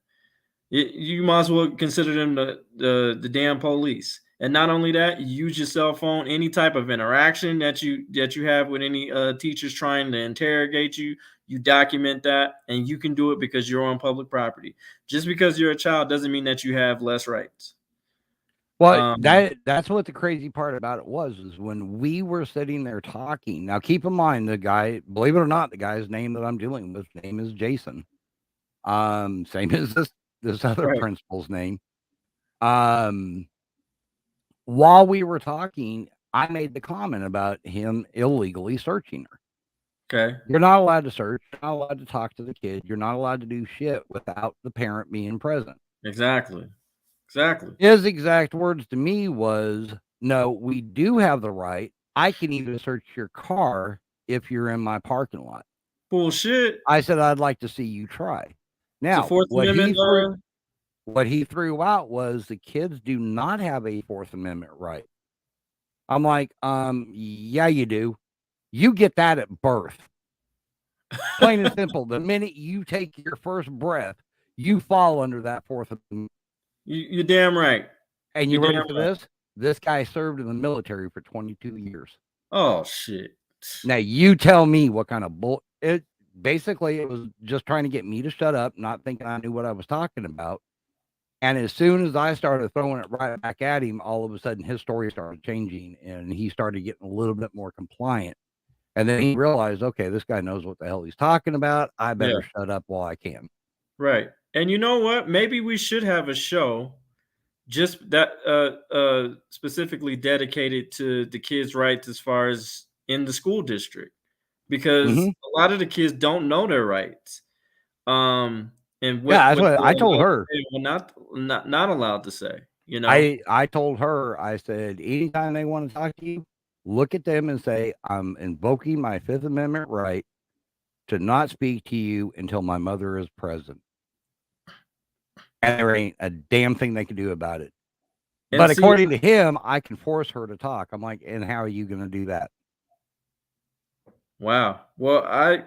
You might as well consider them the damn police. And not only that, you use your cell phone, any type of interaction that you have with any teachers trying to interrogate you, you document that, and you can do it because you're on public property. Just because you're a child doesn't mean that you have less rights. Well, Um, that's what the crazy part about it is when we were sitting there talking. Now, keep in mind, the guy, believe it or not, the guy's name that I'm dealing with name is Jason. Same as this other Right. principal's name. While we were talking, I made the comment about him illegally searching her. Okay. You're not allowed to search. You're not allowed to talk to the kid. You're not allowed to do shit without the parent being present. Exactly. Exactly. His exact words to me was, no, we do have the right. I can even search your car if you're in my parking lot. Bullshit. I said, I'd like to see you try. It's Now, a Fourth Amendment. what he threw out was the kids do not have a Fourth Amendment right. I'm like, yeah, you do. You get that at birth. Plain and simple. The minute you take your first breath, you fall under that Fourth Amendment. You're damn right. And you You're ready damn for right. this? This guy served in the military for 22 years. Oh shit. Now you tell me what kind of bull. It basically it was just trying to get me to shut up, not thinking I knew what I was talking about. And as soon as I started throwing it right back at him, all of a sudden his story started changing, and he started getting a little bit more compliant. And then he realized, okay, this guy knows what the hell he's talking about. I better shut up while I can. Right. And you know what? Maybe we should have a show just that specifically dedicated to the kids' rights as far as in the school district, because Mhm. a lot of the kids don't know their rights. And Yeah, that's what they're I told allowed to her. say or not allowed to say, you know? I told her, I said, anytime they want to talk to you, look at them and say, I'm invoking my Fifth Amendment right to not speak to you until my mother is present. And there ain't a damn thing they can do about it. And But see, according to him, I can force her to talk. I'm like, and how are you going to do that? wow. Well, I'm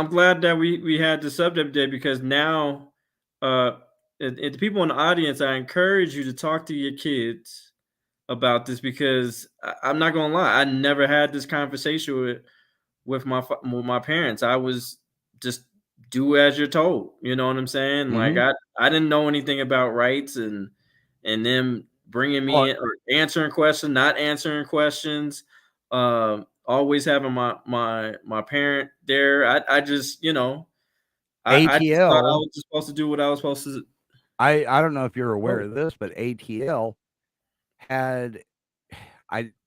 glad that we had the subject day, because now the people in the audience, I encourage you to talk to your kids about this, because I'm not gonna lie, I never had this conversation with my parents. I was just do as you're told. You know what I'm saying? Like Mhm. I didn't know anything about rights, and them bringing me Well, in or answering questions, not answering questions. Always having my parent there. I just I just thought I ATL, was just supposed to do what I was supposed to. I don't know if you're aware Oh, of this, but ATL had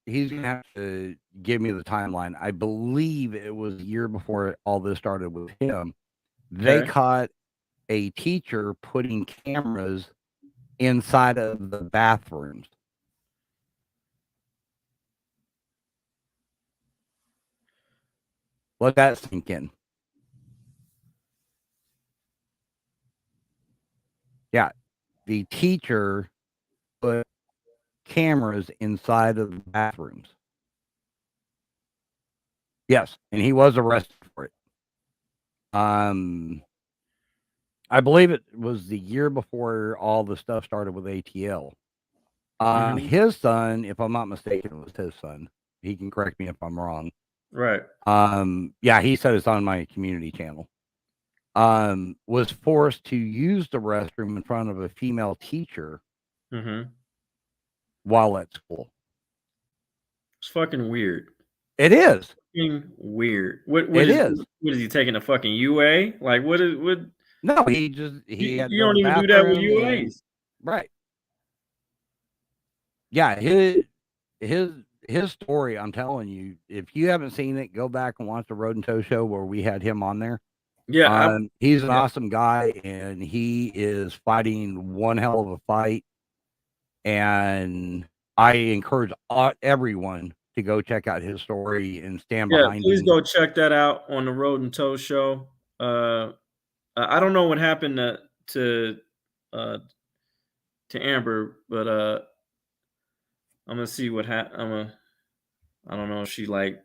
he's gonna have to give me the timeline. I believe it was a year before all this started with him. They okay. caught a teacher putting cameras inside of the bathrooms. Let that sink in. Yeah, the teacher put cameras inside of the bathrooms. Yes, and he was arrested for it. I believe it was the year before all the stuff started with ATL. Mhm. His son, if I'm not mistaken, it was his son. He can correct me if I'm wrong. Right. Yeah, he said it's on my community channel. Was forced to use the restroom in front of a female teacher Mm-hmm. while at school. It's fucking weird. It is. Fucking weird. What It is. is he taking a fucking UA? Like what? No, he had to You go to don't the even do that with bathroom and UAs. right. Yeah, his story, I'm telling you, if you haven't seen it, go back and watch the Road and Toe show where we had him on there. Yeah, He's an awesome guy, and he is fighting one hell of a fight. And I encourage everyone to go check out his story and stand behind please him. go check that out on the Road and Toe show. I don't know what happened to Amber, but I'm gonna see what happened. I don't know if she like.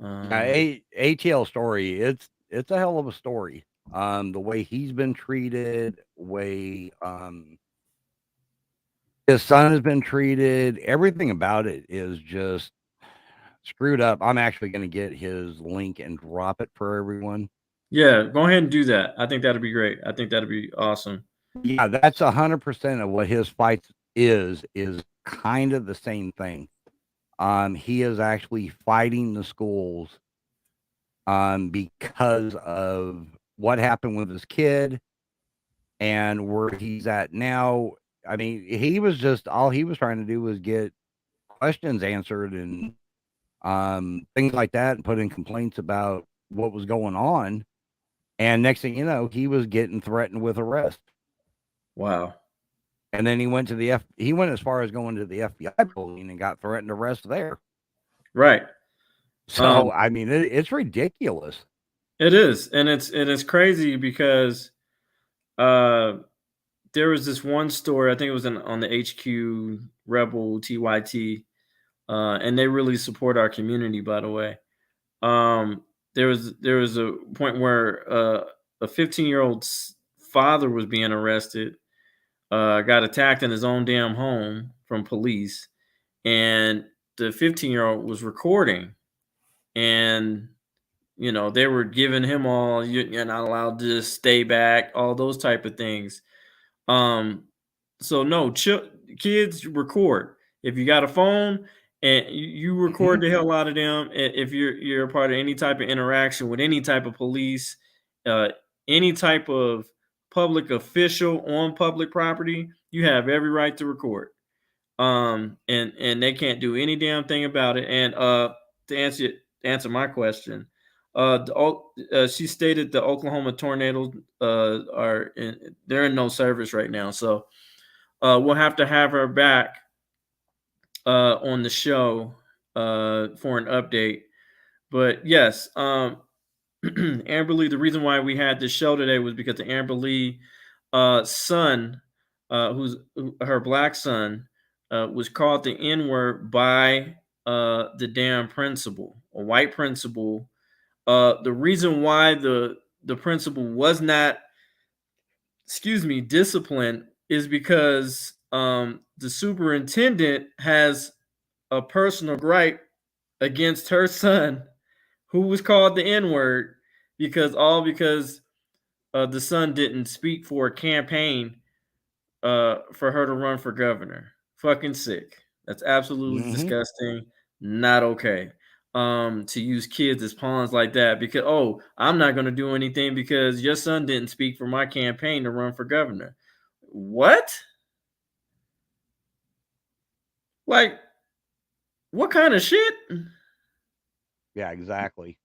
ATL story, it's a hell of a story. The way he's been treated, way his son has been treated, everything about it is just screwed up. I'm actually going to get his link and drop it for everyone. Yeah, go ahead and do that. I think that'd be great. I think that'd be awesome. Yeah, that's 100% of what his fight is kind of the same thing. He is actually fighting the schools because of what happened with his kid and where he's at now. I mean, he was just all he was trying to do was get questions answered and things like that, and put in complaints about what was going on. And next thing you know, he was getting threatened with arrest. Wow. And then he went to he went as far as going to the FBI building and got threatened arrest there. Right. So I mean, it's ridiculous. It is, and it's crazy because there was this one story, I think it was on the HQ Rebel TYT, and they really support our community, by the way. There was a point where a 15-year-old father was being arrested, got attacked in his own damn home from police, and the 15-year-old was recording, and they were giving him all, you're not allowed to stay back, all those type of things. So no, kids record. If you got a phone and you record the hell out of them, if you're a part of any type of interaction with any type of police, any type of public official on public property, you have every right to record. And they can't do any damn thing about it. And to answer my question, she stated the Oklahoma tornadoes they're in no service right now, so we'll have to have her back on the show for an update. But yes, Amber Lee, the reason why we had this show today was because the Amber Lee son, her black son, was called the N-word by the damn principal, a white principal. The reason why the principal was not, disciplined is because the superintendent has a personal gripe against her son, who was called the N-word, because the son didn't speak for a campaign for her to run for governor. Fucking sick. That's absolutely disgusting. Not okay. To use kids as pawns like that because, I'm not going to do anything because your son didn't speak for my campaign to run for governor. What? Like, what kind of shit? Yeah, exactly.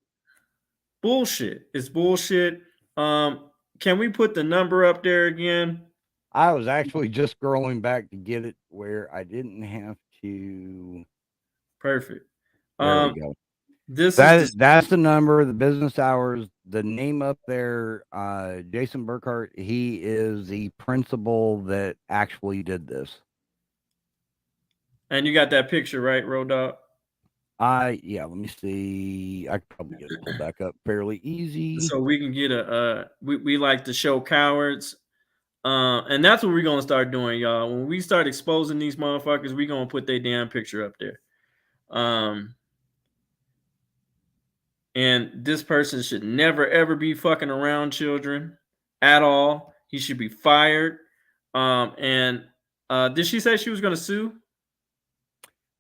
Bullshit. It's bullshit. Can we put the number up there again? I was actually just scrolling back to get it where I didn't have to. Perfect. There we go. That's the number, the business hours, the name up there. Jason Burkhart, he is the principal that actually did this. And you got that picture, right, Road Dog? Yeah, let me see. I could probably get it pulled back up fairly easy. So we can get we like to show cowards. And that's what we're gonna start doing, y'all. When we start exposing these motherfuckers, we're gonna put their damn picture up there. And this person should never ever be fucking around children at all. He should be fired. And did she say she was gonna sue?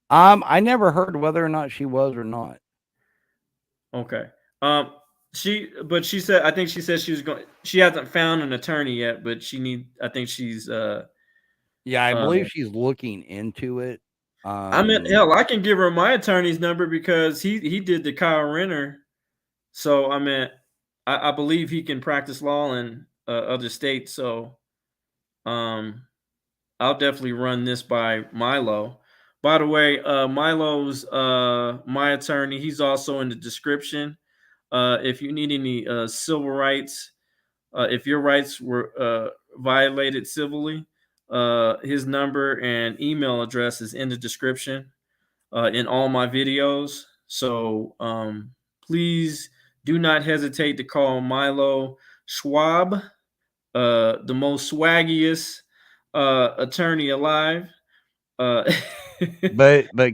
I never heard whether or not she was or not. Okay. She said, I think she said she was going. She hasn't found an attorney yet, but I think she's. Yeah, I believe she's looking into it. Hell, I can give her my attorney's number because he did the Kyle Renner. So I believe he can practice law in other states. So, I'll definitely run this by Milo. By the way, Milo's my attorney. He's also in the description. If you need any civil rights, if your rights were violated civilly, his number and email address is in the description in all my videos. So please do not hesitate to call Milo Schwab, the most swaggiest attorney alive. But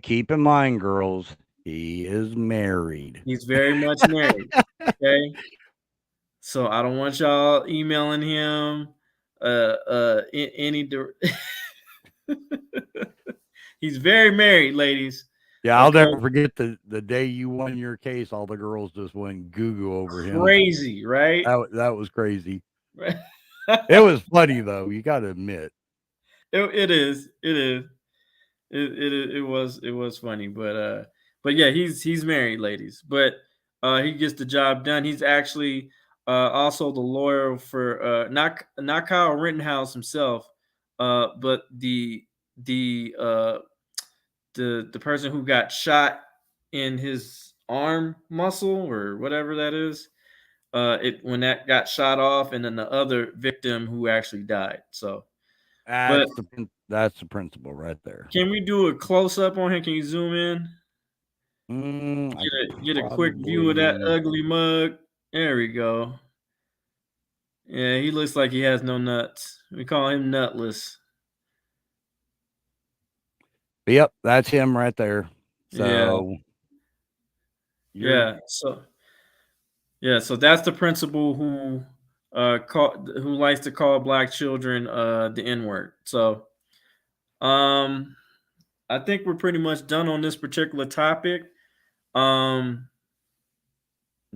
keep in mind, girls, he is married. He's very much married. Okay. So I don't want y'all emailing him any he's very married, ladies. Yeah, I'll Okay. never forget the day you won your case. All the girls just went goo over him. Crazy, right? That was crazy. It was funny though. You got to admit. It is. It was funny, but yeah, he's married, ladies. But he gets the job done. He's actually also the lawyer for not Kyle Rittenhouse himself, but the person who got shot in his arm muscle or whatever that is. When that got shot off, and then the other victim who actually died. So, that's the principle right there. Can we do a close up on him? Can you zoom in? Get a quick view of that ugly mug. There we go. Yeah, he looks like he has no nuts. We call him nutless. Yep, that's him right there. So so that's the principal who likes to call black children the N-word. So I think we're pretty much done on this particular topic. Do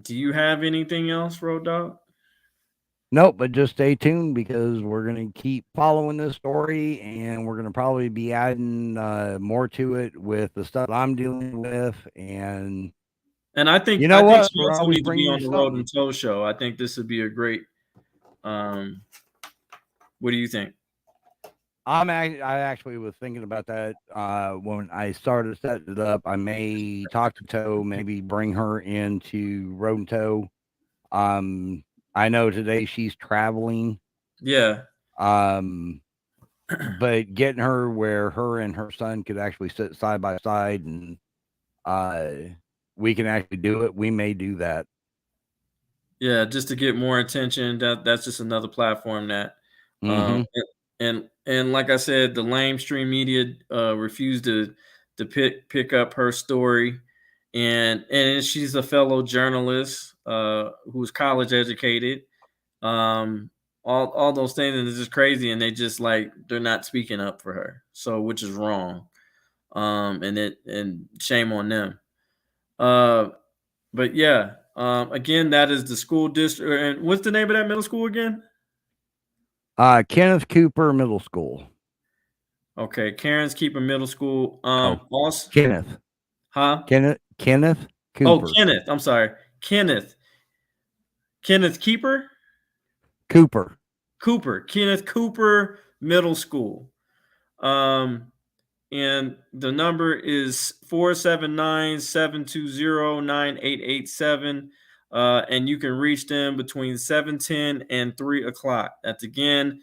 you have anything else, Road Dog? Nope, but just stay tuned because we're going to keep following this story, and we're going to probably be adding more to it with the stuff I'm dealing with. And I think you know what? She also needs to be on the Road and Toe show. I think this would be a great. What do you think? I actually was thinking about that when I started setting it up. I may talk to Toe, maybe bring her into Road and Toe. I know today she's traveling. Yeah. But getting her where her and her son could actually sit side by side, and we can actually do it. We may do that. Yeah, just to get more attention. That's just another platform that and like I said, the lamestream media refused to pick up her story, and she's a fellow journalist who's college educated. All those things, and it's just crazy, and they just they're not speaking up for her, so which is wrong. And shame on them. But yeah, again, that is the school district. And what's the name of that middle school again? Kenneth Cooper Middle School. Okay, Karen's Keeper Middle School. Also, Kenneth. Huh? Kenneth Cooper. Oh, Kenneth. I'm sorry. Kenneth Keeper? Cooper. Kenneth Cooper Middle School. And the number is 479-720-9887. And you can reach them between 7:10 and 3 o'clock. That's again,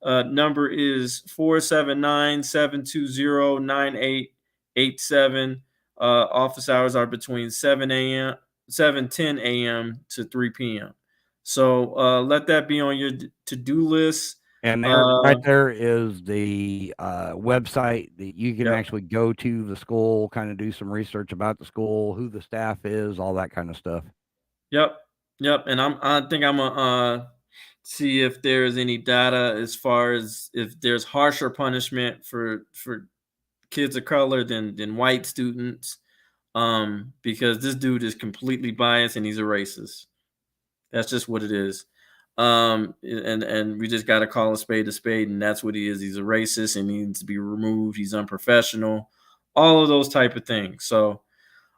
number is 479-720-9887. Office hours are between 7:10 a.m. to 3 p.m. So let that be on your to-do list. And right there is the website that you can actually go to the school, kind of do some research about the school, who the staff is, all that kind of stuff. Yep. And I think I'm gonna see if there's any data as far as if there's harsher punishment for kids of color than white students, because this dude is completely biased and he's a racist. That's just what it is. And we just got to call a spade, and that's what he is. He's a racist and he needs to be removed. He's unprofessional, all of those type of things. So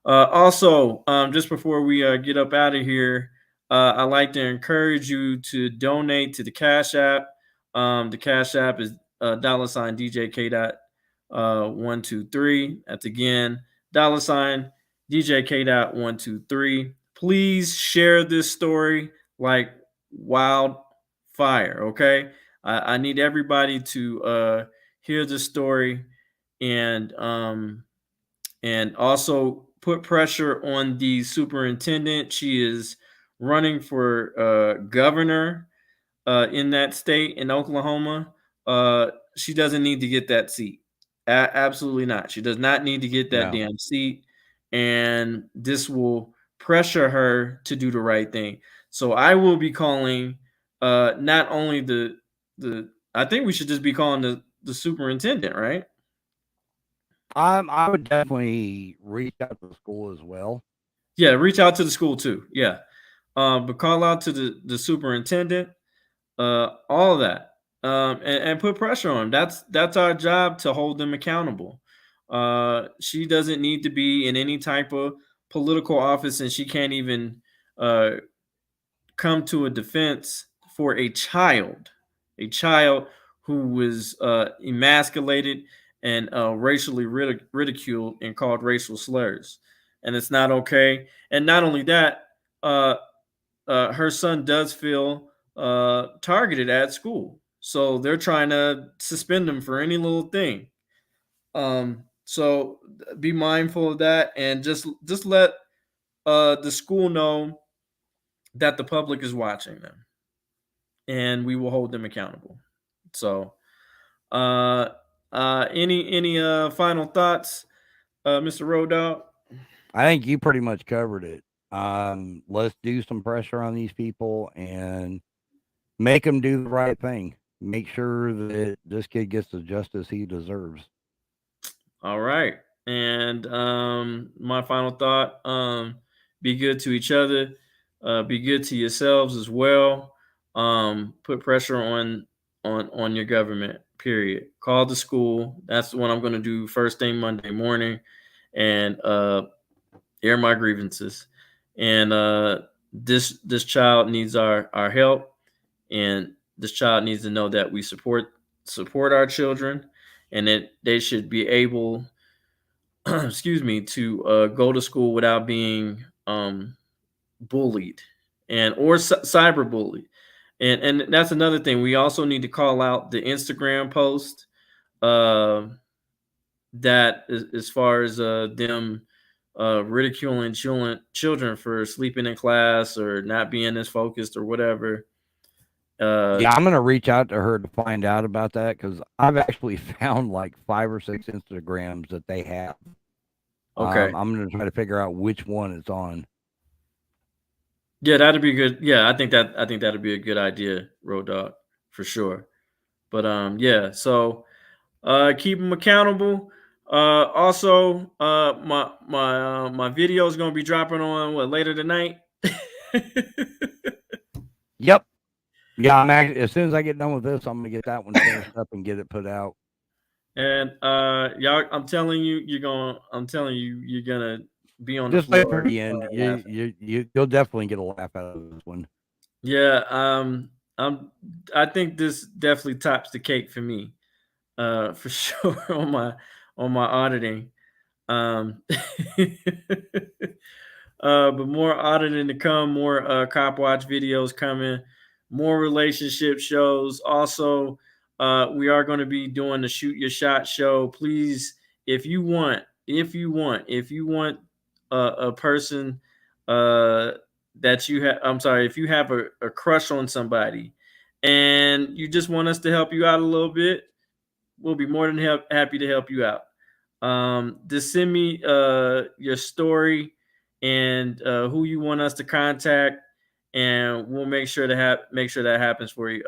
also, just before we get up out of here, I'd like to encourage you to donate to the Cash App. The Cash App is $DJK.123. That's again $DJK.123. Please share this story like wildfire. Okay, I need everybody to hear the story and also put pressure on the superintendent. She is running for governor in that state in Oklahoma, she doesn't need to get that seat. Absolutely not. She does not need to get that No. damn seat, and this will pressure her to do the right thing. So I will be calling not only the I think we should just be calling the superintendent, right? I would definitely reach out to the school as well. Yeah, reach out to the school too. Yeah. But call out to the superintendent, all of that, and put pressure on them. That's our job, to hold them accountable. She doesn't need to be in any type of political office, and she can't even come to a defense for a child who was emasculated and racially ridiculed and called racial slurs, and it's not okay. And not only that, her son does feel targeted at school, so they're trying to suspend him for any little thing. So be mindful of that, and just let the school know that the public is watching them, and we will hold them accountable. So, any final thoughts, Mr. Road Dog? I think you pretty much covered it. Let's do some pressure on these people and make them do the right thing. Make sure that this kid gets the justice he deserves. All right. And my final thought, be good to each other, be good to yourselves as well. Put pressure on your government, period. Call the school. That's what I'm going to do first thing Monday morning, and air my grievances. And this child needs our help, and this child needs to know that we support our children, and that they should be able excuse me, to go to school without being bullied and or cyberbullied. And that's another thing. We also need to call out the Instagram post that is, as far as them ridiculing children for sleeping in class or not being as focused or whatever. Yeah, I'm gonna reach out to her to find out about that, because I've actually found like 5 or 6 Instagrams that they have. Okay. I'm gonna try to figure out which one it's on. Yeah, that'd be good. Yeah, I think that'd be a good idea, Road Dog, for sure. But yeah, so keep them accountable. Also, my video is gonna be dropping on later tonight. Yep. Yeah, I'm actually, as soon as I get done with this, I'm gonna get that one finished up and get it put out. And y'all, I'm telling you, you're gonna be on Just the wait floor. for the end. You'll definitely get a laugh out of this one. Yeah, I think this definitely tops the cake for me, for sure on my auditing. But more auditing to come, more cop watch videos coming, more relationship shows. Also, we are going to be doing the Shoot Your Shot show. Please, if you want a person that you have, I'm sorry, if you have a crush on somebody and you just want us to help you out a little bit, we'll be more than happy to help you out. Just send me your story and who you want us to contact, and we'll make sure that happens for you.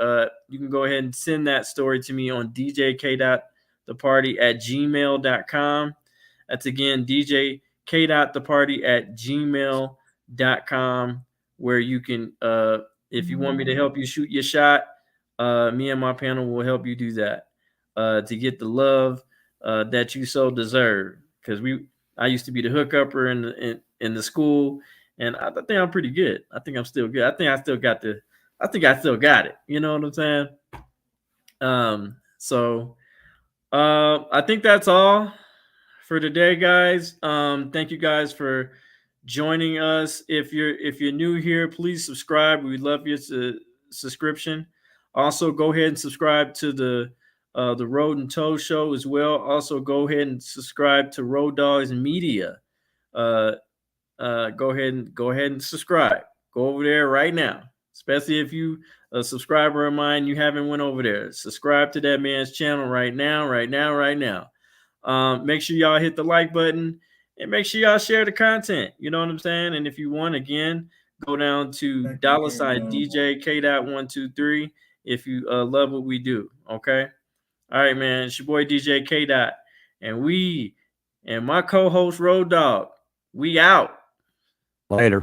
You can go ahead and send that story to me on djk.theparty@gmail.com. That's again djk.theparty@gmail.com, where you can, if you want me to help you shoot your shot, me and my panel will help you do that, to get the love that you so deserve. Because I used to be the hookupper in the school, and I think I'm pretty good. I think I'm still good. I think I still got it. You know what I'm saying? So I think that's all for today, guys. Thank you guys for joining us. If you're new here, please subscribe. We'd love your subscription. Also, go ahead and subscribe to the Road and Toe Show as well. Also, go ahead and subscribe to Road Dogs Media. Go ahead and subscribe. Go over there right now. especially if you a subscriber of mine, you haven't went over there. Subscribe to that man's channel right now, right now, right now. Make sure y'all hit the like button and make sure y'all share the content. You know what I'm saying? And if you want, again, go down to $ DJ K.123 if you love what we do. Okay. All right, man. It's your boy DJ K. And we and my co-host Road Dog, we out. Later.